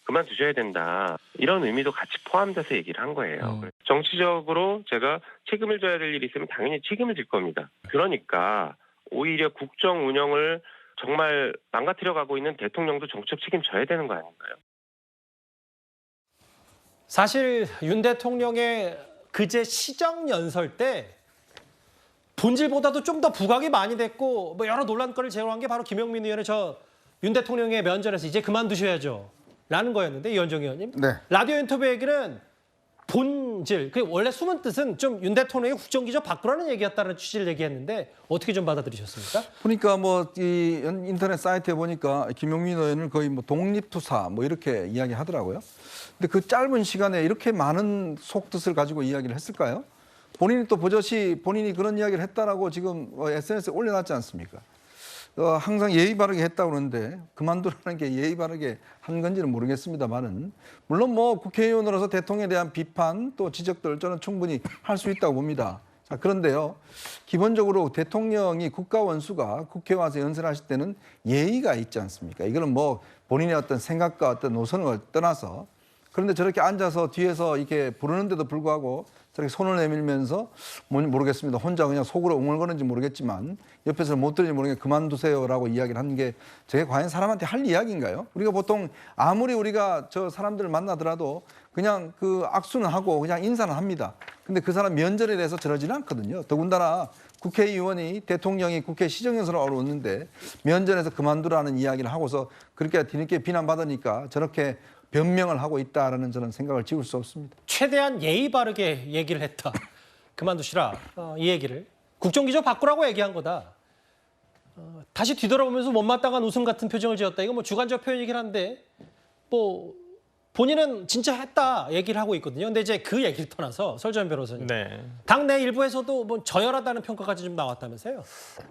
그만두셔야 된다. 이런 의미도 같이 포함돼서 얘기를 한 거예요. 정치적으로 제가 책임을 져야 될 일이 있으면 당연히 책임을 질 겁니다. 그러니까 오히려 국정 운영을 정말 망가뜨려 가고 있는 대통령도 정치적 책임져야 되는 거 아닌가요? 사실 윤 대통령의 그제 시정연설 때 본질보다도 좀 더 부각이 많이 됐고 여러 논란거리를 제공한 게 바로 김용민 의원의 윤 대통령의 면전에서 이제 그만두셔야죠 라는 거였는데 이현정 의원님. 네. 라디오 인터뷰 얘기는 본질, 그 원래 숨은 뜻은 좀 윤 대통령의 국정기조 바꾸라는 얘기였다는 취지를 얘기했는데 어떻게 좀 받아들이셨습니까? 보니까 이 인터넷 사이트에 보니까 김용민 의원을 거의 독립투사 이렇게 이야기하더라고요. 근데 그 짧은 시간에 이렇게 많은 속뜻을 가지고 이야기를 했을까요? 본인이 또 버젓이 본인이 그런 이야기를 했다라고 지금 SNS에 올려놨지 않습니까? 항상 예의 바르게 했다고 그러는데 그만두라는 게 예의 바르게 한 건지는 모르겠습니다만은 물론 국회의원으로서 대통령에 대한 비판 또 지적들 저는 충분히 할 수 있다고 봅니다. 자, 그런데요. 기본적으로 대통령이 국가원수가 국회 와서 연설하실 때는 예의가 있지 않습니까? 이거는 본인의 어떤 생각과 어떤 노선을 떠나서 그런데 저렇게 앉아서 뒤에서 이렇게 부르는데도 불구하고 저렇게 손을 내밀면서 뭔지 모르겠습니다. 혼자 그냥 속으로 웅얼거리는지 모르겠지만 옆에서 못 들은지 모르겠는데 그만두세요라고 이야기를 하는 게 저게 과연 사람한테 할 이야기인가요? 우리가 보통 아무리 우리가 저 사람들을 만나더라도 그냥 그 악수는 하고 그냥 인사는 합니다. 근데 그 사람 면전에 대해서 저러지는 않거든요. 더군다나 국회의원이 대통령이 국회 시정연설을 하러 왔는데 면전에서 그만두라는 이야기를 하고서 그렇게 뒤늦게 비난받으니까 저렇게 변명을 하고 있다라는 저는 생각을 지울 수 없습니다. 최대한 예의 바르게 얘기를 했다. 그만두시라 이 얘기를. 국정기조 바꾸라고 얘기한 거다. 다시 뒤돌아보면서 못마땅한 웃음 같은 표정을 지었다. 이거 주관적 표현이긴 한데 본인은 진짜 했다 얘기를 하고 있거든요. 근데 이제 그 얘기를 떠나서 설전 변호사님. 네. 당내 일부에서도 저열하다는 평가까지 좀 나왔다면서요?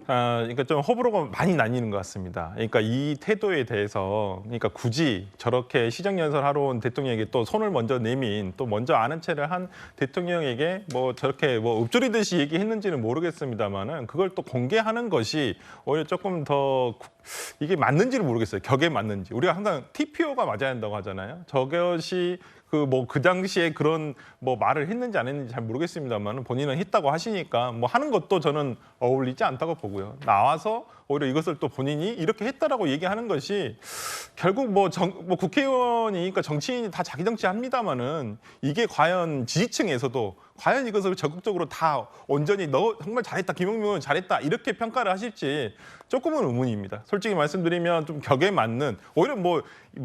그러니까 좀 호불호가 많이 나뉘는 것 같습니다. 그러니까 이 태도에 대해서 굳이 저렇게 시정연설 하러 온 대통령에게 또 손을 먼저 내민 또 먼저 아는 체를 한 대통령에게 저렇게 읊조리듯이 얘기했는지는 모르겠습니다만은 그걸 또 공개하는 것이 오히려 조금 더 이게 맞는지를 모르겠어요. 격에 맞는지. 우리가 항상 TPO가 맞아야 한다고 하잖아요. 저것이 그 당시에 그런 말을 했는지 안 했는지 잘 모르겠습니다만 본인은 했다고 하시니까 하는 것도 저는 어울리지 않다고 보고요. 나와서 오히려 이것을 또 본인이 이렇게 했다라고 얘기하는 것이 결국 국회의원이니까 정치인이 다 자기 정치 합니다만은 이게 과연 지지층에서도 과연 이것을 적극적으로 다 온전히 너 정말 잘했다, 김용민 의원 잘했다 이렇게 평가를 하실지 조금은 의문입니다. 솔직히 말씀드리면 좀 격에 맞는 오히려 뭐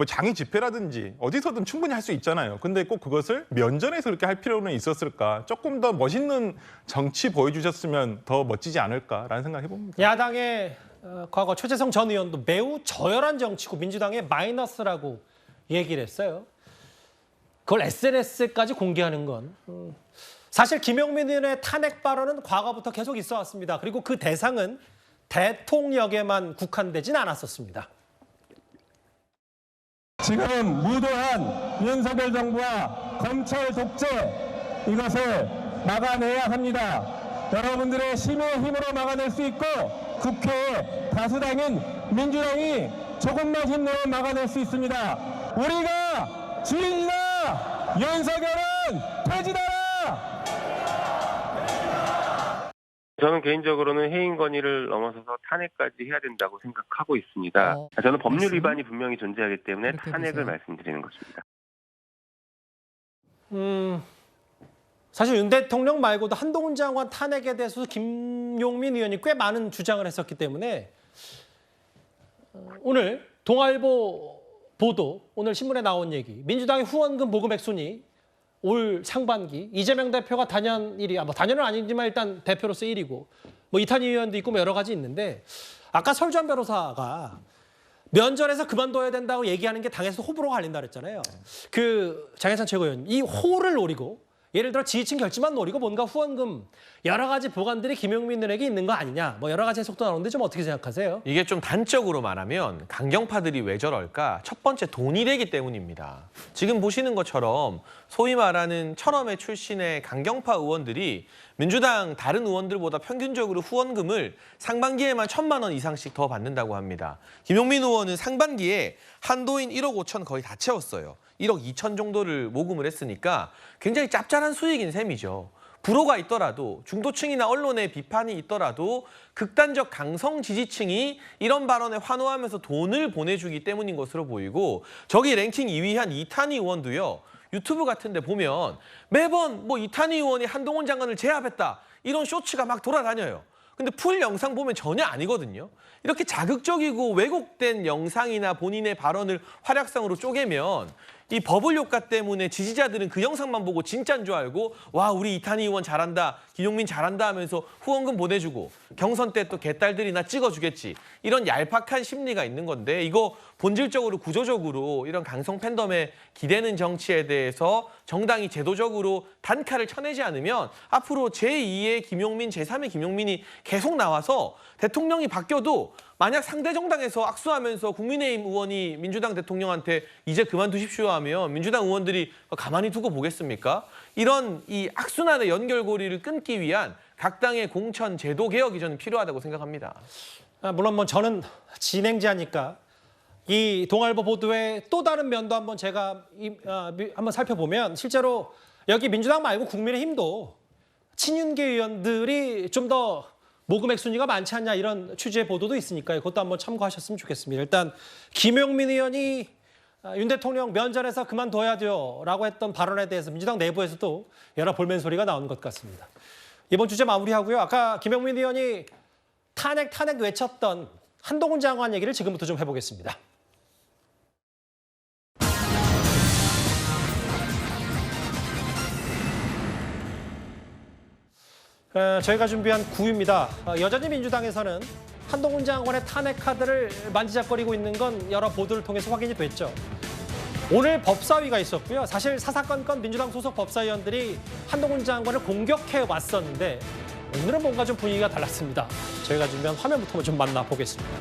장애 집회라든지 어디서든 충분히 할 수 있잖아요. 근데 꼭 그것을 면전에서 그렇게 할 필요는 있었을까? 조금 더 멋있는 정치 보여주셨으면 더 멋지지 않을까라는 생각 해봅니다. 야당의 과거 최재성 전 의원도 매우 저열한 정치고 민주당의 마이너스라고 얘기를 했어요. 그걸 SNS까지 공개하는 건 사실 김용민 의원의 탄핵 발언은 과거부터 계속 있어 왔습니다. 그리고 그 대상은 대통령에만 국한되진 않았었습니다. 지금 무도한 윤석열 정부와 검찰 독재 이것을 막아내야 합니다. 여러분들의 힘의 힘으로 막아낼 수 있고 국회의 다수당인 민주당이 조금만 힘내면 막아낼 수 있습니다. 우리가 주인이다. 윤석열은 퇴진하라. 저는 개인적으로는 해임 건의를 넘어서서 탄핵까지 해야 된다고 생각하고 있습니다. 저는 법률 위반이 분명히 존재하기 때문에 탄핵을 말씀드리는 것입니다. 사실 윤 대통령 말고도 한동훈 장관 탄핵에 대해서 김용민 의원이 꽤 많은 주장을 했었기 때문에 오늘 동아일보 보도, 오늘 신문에 나온 얘기, 민주당의 후원금 모금 액순위 올 상반기 이재명 대표가 단연 1위, 뭐 단연은 아니지만 일단 대표로서 1위고 뭐 이탄희 의원도 있고 뭐 여러 가지 있는데 아까 설주한 변호사가 면전에서 그만둬야 된다고 얘기하는 게 당에서 호불호가 갈린다 그랬잖아요. 그 장혜찬 최고위원 이 호를 노리고 예를 들어 지지층 결집만 노리고 뭔가 후원금 여러 가지 보관들이 김용민 의원에게 있는 거 아니냐 뭐 여러 가지 해석도 나오는데 좀 어떻게 생각하세요? 이게 좀 단적으로 말하면 강경파들이 왜 저럴까? 첫 번째 돈이 되기 때문입니다. 지금 보시는 것처럼 소위 말하는 철험회 출신의 강경파 의원들이 민주당 다른 의원들보다 평균적으로 후원금을 상반기에만 1,000만 원 이상씩 더 받는다고 합니다. 김용민 의원은 상반기에 한도인 1억 5천 거의 다 채웠어요. 1억 2천 정도를 모금을 했으니까 굉장히 짭짤한 수익인 셈이죠. 불호가 있더라도 중도층이나 언론의 비판이 있더라도 극단적 강성 지지층이 이런 발언에 환호하면서 돈을 보내주기 때문인 것으로 보이고 저기 랭킹 2위 한 이탄희 의원도요. 유튜브 같은 데 보면 매번 뭐 이탄희 의원이 한동훈 장관을 제압했다. 이런 쇼츠가 막 돌아다녀요. 근데 풀 영상 보면 전혀 아니거든요. 이렇게 자극적이고 왜곡된 영상이나 본인의 발언을 활약상으로 쪼개면 이 버블 효과 때문에 지지자들은 그 영상만 보고 진짜인 줄 알고 와 우리 이탄희 의원 잘한다, 김용민 잘한다 하면서 후원금 보내주고 경선 때 또 개딸들이나 찍어주겠지. 이런 얄팍한 심리가 있는 건데 이거 본질적으로 구조적으로 이런 강성 팬덤에 기대는 정치에 대해서 정당이 제도적으로 단칼을 쳐내지 않으면 앞으로 제2의 김용민, 제3의 김용민이 계속 나와서 대통령이 바뀌어도 만약 상대 정당에서 악수하면서 국민의힘 의원이 민주당 대통령한테 이제 그만두십시오 하면 민주당 의원들이 가만히 두고 보겠습니까? 이런 이 악순환의 연결고리를 끊기 위한 각 당의 공천 제도 개혁이 저는 필요하다고 생각합니다. 물론 뭐 저는 진행자니까 이 동아일보 보도의 또 다른 면도 한번 제가 한번 살펴보면 실제로 여기 민주당 말고 국민의힘도 친윤계 의원들이 좀 더 모금액 순위가 많지 않냐 이런 취지의 보도도 있으니까요. 그것도 한번 참고하셨으면 좋겠습니다. 일단 김용민 의원이 윤 대통령 면전에서 그만둬야 돼요 라고 했던 발언에 대해서 민주당 내부에서도 여러 볼멘 소리가 나오는 것 같습니다. 이번 주제 마무리하고요. 아까 김용민 의원이 탄핵 외쳤던 한동훈 장관 얘기를 지금부터 좀 해보겠습니다. 저희가 준비한 9위입니다. 여전히 민주당에서는 한동훈 장관의 탄핵 카드를 만지작거리고 있는 건 여러 보도를 통해서 확인이 됐죠. 오늘 법사위가 있었고요. 사실 사사건건 민주당 소속 법사위원들이 한동훈 장관을 공격해 왔었는데 오늘은 뭔가 좀 분위기가 달랐습니다. 저희가 준비한 화면부터 좀 만나보겠습니다.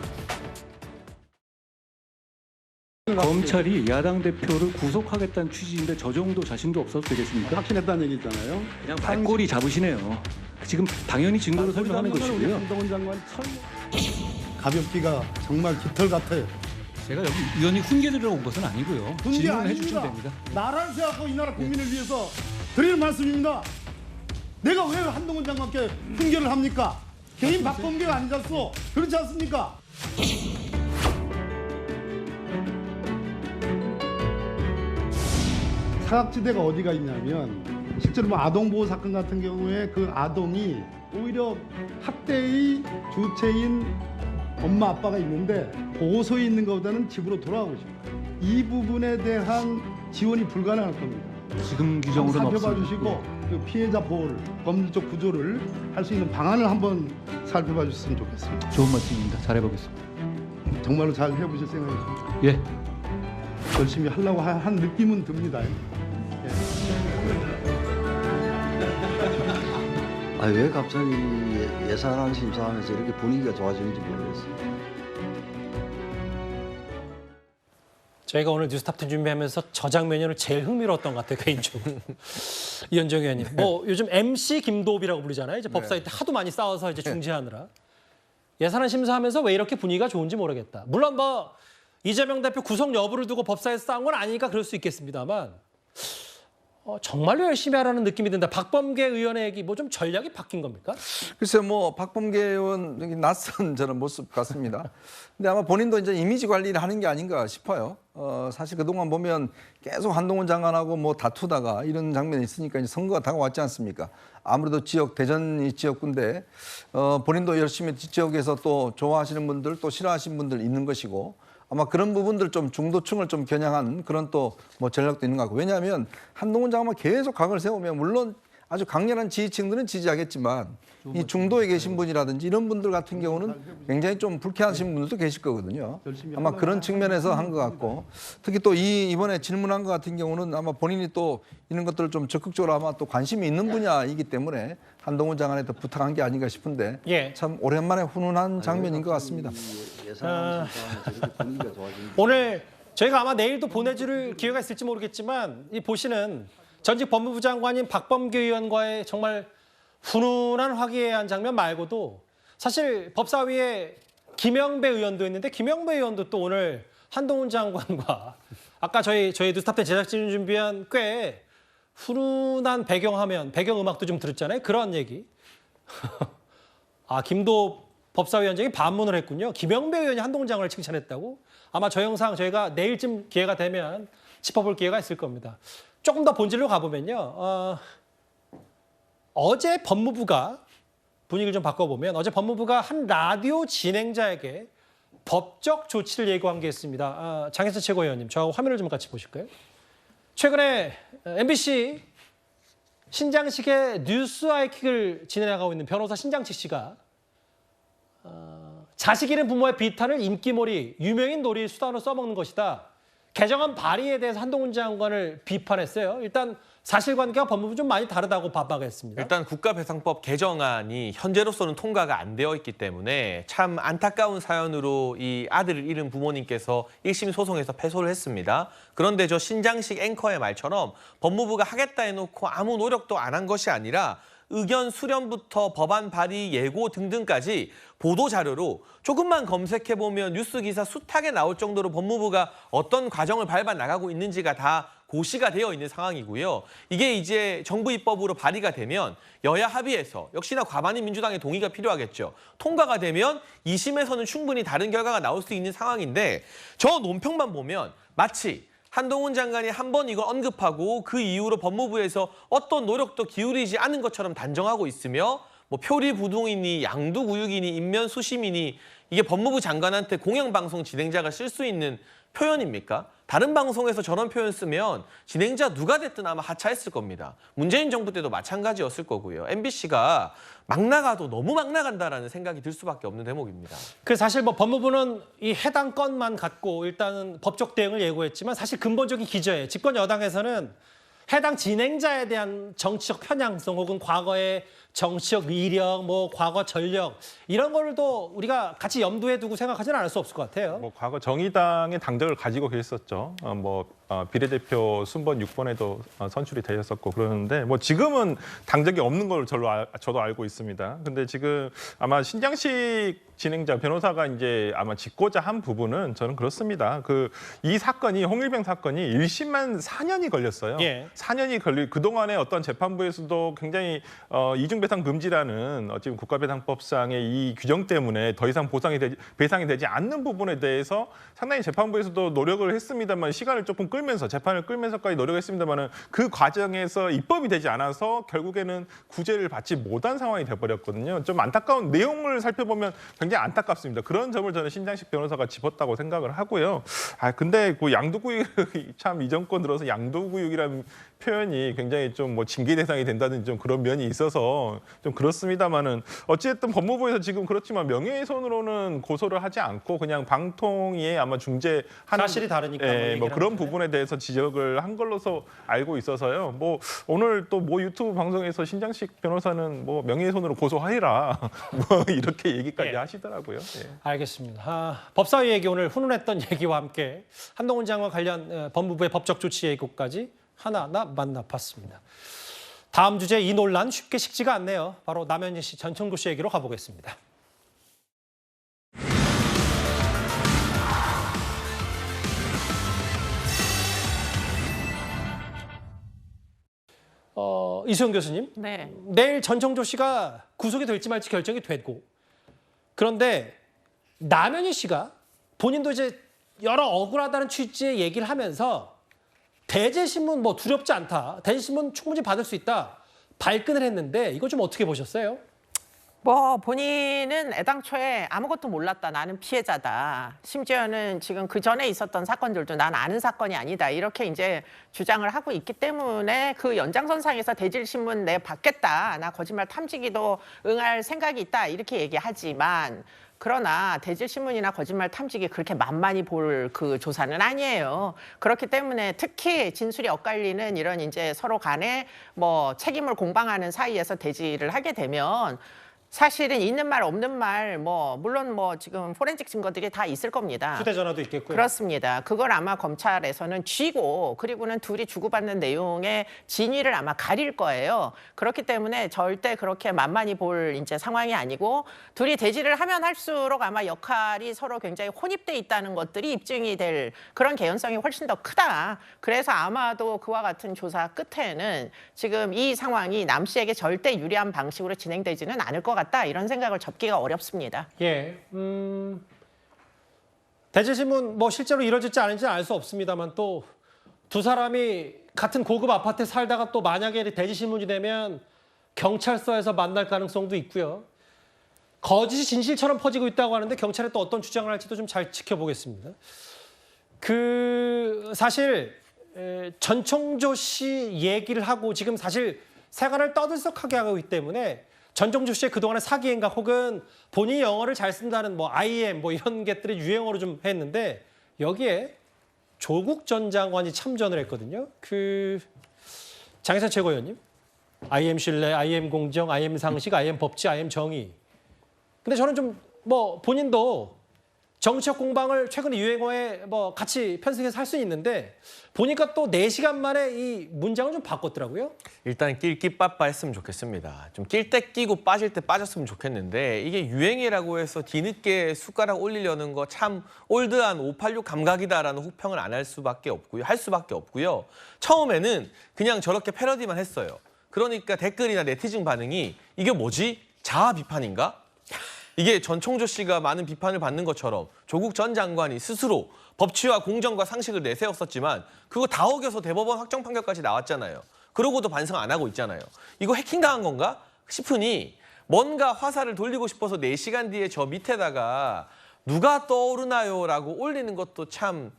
검찰이 야당 대표를 구속하겠다는 취지인데 저 정도 자신도 없어도 되겠습니까? 확신했다는 얘기 있잖아요. 그냥 말꼬리 잡으시네요. 지금 당연히 증거로 설명하는 것이고요. 한동훈 장관 가볍기가 정말 깃털 같아요. 제가 여기 위원이 훈계 들으러 온 것은 아니고요. 질문해 주시면 됩니다. 나라를 생각하고 이 나라 국민을 위해서 드리는 말씀입니다. 내가 왜 한동훈 장관께 훈계를 합니까? 개인 박범계가 아니잖소. 그렇지 않습니까? 사각지대가 어디가 있냐면 실제로 뭐 아동보호 사건 같은 경우에 그 아동이 오히려 학대의 주체인 엄마 아빠가 있는데 보호소에 있는 것보다는 집으로 돌아가고 싶어요. 이 부분에 대한 지원이 불가능할 겁니다. 지금 규정으로는 살펴봐 없습니다. 주시고 그 피해자 보호를 법률적 구조를 할 수 있는 방안을 한번 살펴봐 주셨으면 좋겠습니다. 좋은 말씀입니다. 잘해보겠습니다. 정말로 잘 해보실 생각이십니까? 예. 열심히 하려고 한 느낌은 듭니다. 아, 왜 갑자기 예산안 심사하면서 이렇게 분위기가 좋아지는지 모르겠어요. 저희가 오늘 뉴스탑10 준비하면서 저 장면이 제일 흥미로웠던 것 같아요, 개인적으로. 이현정 의원님. 뭐 요즘 MC 김도읍이라고 부르잖아요. 이제 법사위 때 하도 많이 싸워서 이제 중지하느라. 예산안 심사하면서 왜 이렇게 분위기가 좋은지 모르겠다. 물론 뭐 이재명 대표 구속 여부를 두고 법사위에서 싸운 건 아니니까 그럴 수 있겠습니다만 정말로 열심히 하라는 느낌이 든다. 박범계 의원의 얘기 뭐 좀 전략이 바뀐 겁니까? 글쎄요, 뭐 박범계 의원 여기 낯선 저런 모습 같습니다. 근데 아마 본인도 이제 이미지 관리를 하는 게 아닌가 싶어요. 사실 그동안 보면 계속 한동훈 장관하고 뭐 다투다가 이런 장면이 있으니까 이제 선거가 다가왔지 않습니까? 아무래도 대전이 지역구인데 본인도 열심히 지역에서 또 좋아하시는 분들 또 싫어하시는 분들 있는 것이고 아마 그런 부분들 좀 중도층을 좀 겨냥한 그런 또 뭐 전략도 있는 것 같고 왜냐하면 한동훈 장관만 계속 각을 세우면 물론 아주 강렬한 지지층들은 지지하겠지만 이 중도에 계신 분이라든지 이런 분들 같은 경우는 굉장히 좀 불쾌하신 분들도 계실 거거든요. 아마 그런 측면에서 한 것 같고 특히 또 이번에 질문한 것 같은 경우는 아마 본인이 또 이런 것들을 좀 적극적으로 아마 또 관심이 있는 분야이기 때문에 한동훈 장관한테 부탁한 게 아닌가 싶은데 참 오랜만에 훈훈한 장면인 것 같습니다. 오늘 저희가 아마 내일도 보내줄 기회가 있을지 모르겠지만 이 보시는 전직 법무부 장관인 박범계 의원과의 정말 훈훈한 화기애애한 장면 말고도 사실 법사위에 김영배 의원도 있는데 김영배 의원도 또 오늘 한동훈 장관과 아까 저희 뉴스탑10 제작진이 준비한 꽤 훈훈한 배경음악도 좀 들었잖아요. 그런 얘기. 아, 김도 법사위원장이 반문을 했군요. 김영배 의원이 한동훈 장관을 칭찬했다고? 아마 저 영상 저희가 내일쯤 기회가 되면 짚어볼 기회가 있을 겁니다. 조금 더 본질로 가보면요. 어제 법무부가 분위기를 좀 바꿔보면 어제 법무부가 한 라디오 진행자에게 법적 조치를 예고한 게 있습니다. 장혜선 최고위원님, 저하고 화면을 좀 같이 보실까요? 최근에 MBC 신장식의 뉴스 아이킥을 진행하고 있는 변호사 신장식 씨가 자식 잃은 부모의 비탄을 인기몰이, 유명인 놀이 수단으로 써먹는 것이다. 개정안 발의에 대해서 한동훈 장관을 비판했어요. 일단 사실관계와 법무부 좀 많이 다르다고 반박했습니다. 일단 국가배상법 개정안이 현재로서는 통과가 안 되어 있기 때문에 참 안타까운 사연으로 이 아들을 잃은 부모님께서 1심 소송에서 패소를 했습니다. 그런데 저 신장식 앵커의 말처럼 법무부가 하겠다 해놓고 아무 노력도 안 한 것이 아니라 의견 수렴부터 법안 발의 예고 등등까지 보도자료로 조금만 검색해보면 뉴스기사 숱하게 나올 정도로 법무부가 어떤 과정을 밟아 나가고 있는지가 다 고시가 되어 있는 상황이고요. 이게 이제 정부 입법으로 발의가 되면 여야 합의해서 역시나 과반인 민주당의 동의가 필요하겠죠. 통과가 되면 2심에서는 충분히 다른 결과가 나올 수 있는 상황인데 저 논평만 보면 마치 한동훈 장관이 한 번 이걸 언급하고 그 이후로 법무부에서 어떤 노력도 기울이지 않은 것처럼 단정하고 있으며 뭐 표리부동이니 양두구육이니 인면수심이니 이게 법무부 장관한테 공영방송 진행자가 쓸 수 있는 표현입니까? 다른 방송에서 저런 표현 쓰면 진행자 누가 됐든 아마 하차했을 겁니다. 문재인 정부 때도 마찬가지였을 거고요. MBC가 막 나가도 너무 막 나간다라는 생각이 들 수밖에 없는 대목입니다. 그 사실 뭐 법무부는 이 해당 건만 갖고 일단은 법적 대응을 예고했지만 사실 근본적인 기저에 집권 여당에서는 해당 진행자에 대한 정치적 편향성 혹은 과거의 정치적 이력, 뭐 과거 전력 이런 걸도 우리가 같이 염두에 두고 생각하지는 않을 수 없을 것 같아요. 뭐 과거 정의당의 당적을 가지고 계셨었죠. 비례대표 순번 6번에도 선출이 되셨었고 그러는데 뭐 지금은 당적이 없는 걸 저도 알고 있습니다. 근데 지금 아마 신장식 진행자 변호사가 이제 아마 짚고자 한 부분은 저는 그렇습니다. 이 사건이 홍일병 사건이 1심만 4년이 걸렸어요. 4년이 그동안에 어떤 재판부에서도 굉장히 이중배상 금지라는 어찌 보면 국가배상법상의 이 규정 때문에 더 이상 배상이 되지 않는 부분에 대해서 상당히 재판부에서도 노력을 했습니다만 시간을 조금 재판을 끌면서까지 노력했습니다만은 그 과정에서 입법이 되지 않아서 결국에는 구제를 받지 못한 상황이 돼버렸거든요. 좀 안타까운 내용을 살펴보면 굉장히 안타깝습니다. 그런 점을 저는 신장식 변호사가 짚었다고 생각을 하고요. 근데 그 양도구역이 참 이 정권 들어서 양도구역이라는 표현이 굉장히 좀 뭐 징계 대상이 된다든지 좀 그런 면이 있어서 좀 그렇습니다만은 어찌됐든 법무부에서 지금 그렇지만 명예훼손으로는 고소를 하지 않고 그냥 방통위에 아마 중재하는 사실이 다르니까 뭐 그런 부분에 대해서 지적을 한 걸로서 알고 있어서요. 뭐 오늘 또 뭐 유튜브 방송에서 신장식 변호사는 뭐 명예훼손으로 고소하리라 뭐 이렇게 얘기까지 하시더라고요. 예. 알겠습니다. 법사위 얘기 오늘 훈훈했던 얘기와 함께 한동훈 장관 관련 법무부의 법적 조치 예고까지 하나하나 만나봤습니다. 다음 주제 이 논란 쉽게 식지가 않네요. 바로 남현희 씨, 전청조 씨 얘기로 가보겠습니다. 이수영 교수님, 네. 내일 전청조 씨가 구속이 될지 말지 결정이 됐고, 그런데 남현희 씨가 본인도 이제 여러 억울하다는 취지의 얘기를 하면서 대제신문 뭐 두렵지 않다, 대제신문 충분히 받을 수 있다 발끈을 했는데 이거 좀 어떻게 보셨어요? 뭐 본인은 애당초에 아무것도 몰랐다. 나는 피해자다. 심지어는 지금 그 전에 있었던 사건들도 난 아는 사건이 아니다. 이렇게 이제 주장을 하고 있기 때문에 그 연장선상에서 대질신문 내 받겠다. 나 거짓말 탐지기도 응할 생각이 있다. 이렇게 얘기하지만 그러나 대질신문이나 거짓말 탐지기 그렇게 만만히 볼 그 조사는 아니에요. 그렇기 때문에 특히 진술이 엇갈리는 이런 이제 서로 간에 뭐 책임을 공방하는 사이에서 대질을 하게 되면 사실은 있는 말 없는 말 뭐 물론 뭐 지금 포렌식 증거들이 다 있을 겁니다. 휴대전화도 있겠고요. 그렇습니다. 그걸 아마 검찰에서는 쥐고 그리고는 둘이 주고받는 내용의 진위를 아마 가릴 거예요. 그렇기 때문에 절대 그렇게 만만히 볼 이제 상황이 아니고 둘이 대질을 하면 할수록 아마 역할이 서로 굉장히 혼입돼 있다는 것들이 입증이 될 그런 개연성이 훨씬 더 크다. 그래서 아마도 그와 같은 조사 끝에는 지금 이 상황이 남 씨에게 절대 유리한 방식으로 진행되지는 않을 것 같다. 이런 생각을 접기가 어렵습니다. 예, 대제신문 뭐 실제로 이뤄질지 아닌지는 알 수 없습니다만 또 두 사람이 같은 고급 아파트에 살다가 또 만약에 대제신문이 되면 경찰서에서 만날 가능성도 있고요. 거짓이 진실처럼 퍼지고 있다고 하는데 경찰이 또 어떤 주장을 할지도 좀 잘 지켜보겠습니다. 사실 전청조 씨 얘기를 하고 지금 사실 세간을 떠들썩하게 하고 있기 때문에 전청조 씨의 그동안의 사기 행각 혹은 본인이 영어를 잘 쓴다는 뭐 IM 뭐 이런 것들이 유행어로 좀 했는데 여기에 조국 전 장관이 참전을 했거든요. 장혜선 최고위원님, IM 신뢰, IM 공정, IM 상식, IM 법치, IM 정의. 근데 저는 좀 뭐 본인도 정치적 공방을 최근에 유행어에 뭐 같이 편승해서 할 수 있는데 보니까 또 4시간 만에 이 문장을 좀 바꿨더라고요. 일단 낄끼빠빠 했으면 좋겠습니다. 좀 낄 때 끼고 빠질 때 빠졌으면 좋겠는데 이게 유행이라고 해서 뒤늦게 숟가락 올리려는 거 참 올드한 586 감각이다라는 혹평을 안 할 수밖에 없고요. 할 수밖에 없고요. 처음에는 그냥 저렇게 패러디만 했어요. 그러니까 댓글이나 네티즌 반응이 이게 뭐지? 자아 비판인가? 이게 전청조 씨가 많은 비판을 받는 것처럼 조국 전 장관이 스스로 법치와 공정과 상식을 내세웠었지만 그거 다 어겨서 대법원 확정 판결까지 나왔잖아요. 그러고도 반성 안 하고 있잖아요. 이거 해킹당한 건가 싶으니 뭔가 화살을 돌리고 싶어서 4시간 뒤에 저 밑에다가 누가 떠오르나요? 라고 올리는 것도 참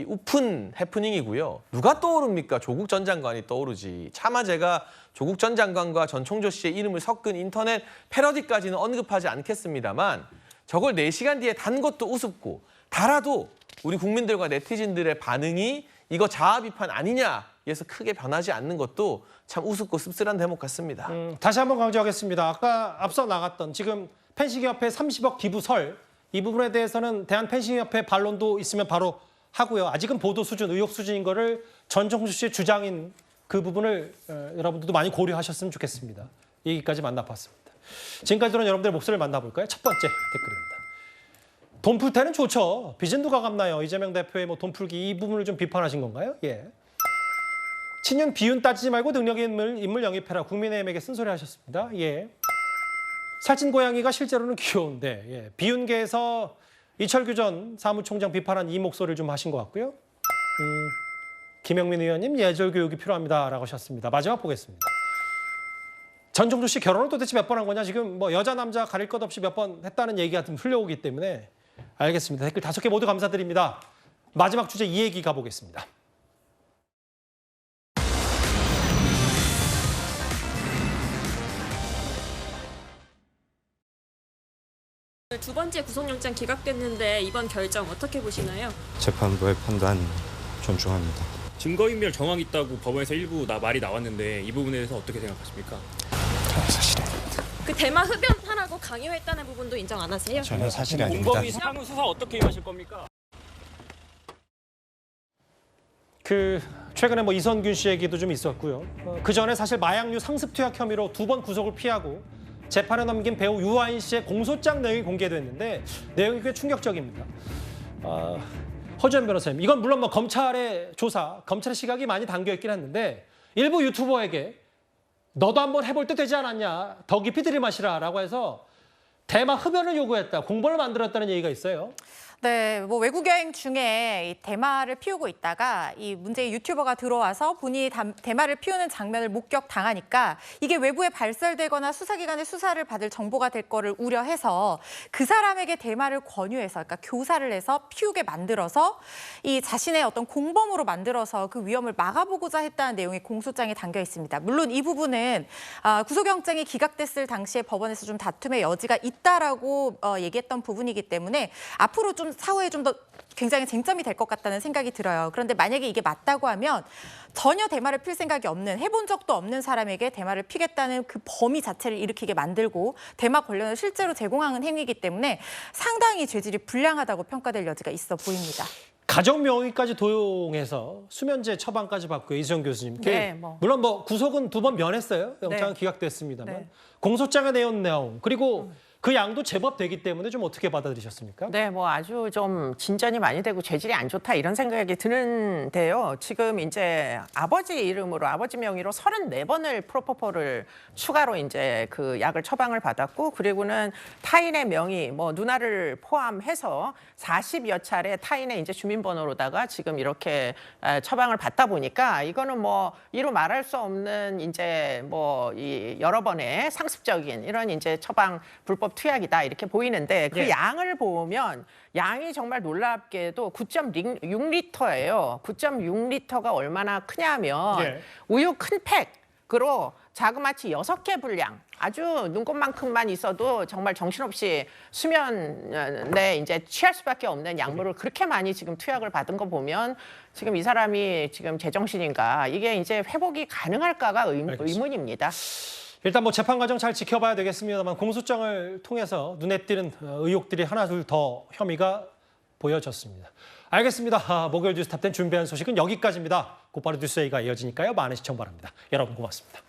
우픈 해프닝이고요. 누가 떠오릅니까? 조국 전 장관이 떠오르지. 차마 제가 조국 전 장관과 전청조 씨의 이름을 섞은 인터넷 패러디까지는 언급하지 않겠습니다만 저걸 4시간 뒤에 단 것도 우습고 달아도 우리 국민들과 네티즌들의 반응이 이거 자아 비판 아니냐에서 크게 변하지 않는 것도 참 우습고 씁쓸한 대목 같습니다. 다시 한번 강조하겠습니다. 아까 앞서 나갔던 지금 펜싱협회 30억 기부설 이 부분에 대해서는 대한펜싱협회 반론도 있으면 바로 하고요. 아직은 보도 수준, 의혹 수준인 거를 전청조 씨의 주장인 그 부분을 여러분들도 많이 고려하셨으면 좋겠습니다. 얘기까지 만나봤습니다. 지금까지 들은 여러분들의 목소리를 만나볼까요? 첫 번째 댓글입니다. 돈 풀 때는 좋죠. 빚은 누가 갚나요? 이재명 대표의 뭐 돈 풀기 이 부분을 좀 비판하신 건가요? 예. 친윤 비윤 따지지 말고 능력 인물 영입해라. 국민의힘에게 쓴소리 하셨습니다. 예. 살찐 고양이가 실제로는 귀여운데 예. 비윤계에서 이철규 전 사무총장 비판한 이 목소리를 좀 하신 것 같고요. 김영민 의원님 예절 교육이 필요합니다라고 하셨습니다. 마지막 보겠습니다. 전종도 씨 결혼을 도대체 몇 번 한 거냐? 지금 뭐 여자 남자 가릴 것 없이 몇 번 했다는 얘기가 좀 흘려오기 때문에 알겠습니다. 댓글 5개 모두 감사드립니다. 마지막 주제 이 얘기 가보겠습니다. 두 번째 구속영장 기각됐는데 이번 결정 어떻게 보시나요? 재판부의 판단 존중합니다. 증거인멸 정황 있다고 법원에서 일부 말이 나왔는데 이 부분에 대해서 어떻게 생각하십니까? 사실입니다. 그 대마 흡연하라고 강요했다는 부분도 인정 안 하세요? 저는 사실이 아닙니다. 공범위 사무 수사 어떻게 임하실 겁니까? 최근에 뭐 이선균 씨 얘기도 좀 있었고요. 그 전에 사실 마약류 상습 투약 혐의로 2번 구속을 피하고 재판에 넘긴 배우 유아인 씨의 공소장 내용이 공개됐는데 내용이 꽤 충격적입니다. 허주연 변호사님, 이건 물론 뭐 검찰의 조사, 검찰의 시각이 많이 담겨 있긴 했는데 일부 유튜버에게 너도 한번 해볼 때 되지 않았냐, 더 깊이 들이마시라라고 해서 대마 흡연을 요구했다, 공범을 만들었다는 얘기가 있어요. 네, 뭐 외국 여행 중에 이 대마를 피우고 있다가 이 문제의 유튜버가 들어와서 본인이 대마를 피우는 장면을 목격당하니까 이게 외부에 발설되거나 수사기관의 수사를 받을 정보가 될 거를 우려해서 그 사람에게 대마를 권유해서, 그러니까 교사를 해서 피우게 만들어서 이 자신의 어떤 공범으로 만들어서 그 위험을 막아보고자 했다는 내용이 공소장에 담겨 있습니다. 물론 이 부분은 구속영장이 기각됐을 당시에 법원에서 좀 다툼의 여지가 있다라고 얘기했던 부분이기 때문에 앞으로 좀 사후에 좀 더 굉장히 쟁점이 될 것 같다는 생각이 들어요. 그런데 만약에 이게 맞다고 하면 전혀 대마를 필 생각이 없는, 해본 적도 없는 사람에게 대마를 피겠다는 그 범위 자체를 일으키게 만들고 대마 권련을 실제로 제공하는 행위이기 때문에 상당히 죄질이 불량하다고 평가될 여지가 있어 보입니다. 가정명의까지 도용해서 수면제 처방까지 받고요. 이수정 교수님. 네, 물론 뭐 구속은 2번 면했어요. 영장은 네. 기각됐습니다만. 네. 공소장에 내온 내용, 그리고 그 양도 제법 되기 때문에 좀 어떻게 받아들이셨습니까? 네, 뭐 아주 좀 진전이 많이 되고 죄질이 안 좋다 이런 생각이 드는데요. 지금 이제 아버지 이름으로, 아버지 명의로 34번을 프로포폴을 추가로 이제 그 약을 처방을 받았고, 그리고는 타인의 명의, 뭐 누나를 포함해서 40여 차례 타인의 이제 주민번호로다가 지금 이렇게 처방을 받다 보니까 이거는 뭐 이루 말할 수 없는 이제 뭐 이 여러 번의 상습적인 이런 이제 처방 불법 투약이다 이렇게 보이는데 그 양을 보면 양이 정말 놀랍게도 9.6리터예요. 9.6리터가 얼마나 크냐면 우유 큰 팩으로 자그마치 6개 분량, 아주 눈곱만큼만 있어도 정말 정신없이 수면에 이제 취할 수밖에 없는 약물을 그렇게 많이 지금 투약을 받은 거 보면 지금 이 사람이 지금 제정신인가, 이게 이제 회복이 가능할까가 의문입니다. 일단 뭐 재판 과정 잘 지켜봐야 되겠습니다만 공소장을 통해서 눈에 띄는 의혹들이 하나 둘 더 혐의가 보여졌습니다. 알겠습니다. 목요일 뉴스탑10 준비한 소식은 여기까지입니다. 곧바로 뉴스웨이가 이어지니까요. 많은 시청 바랍니다. 여러분 고맙습니다.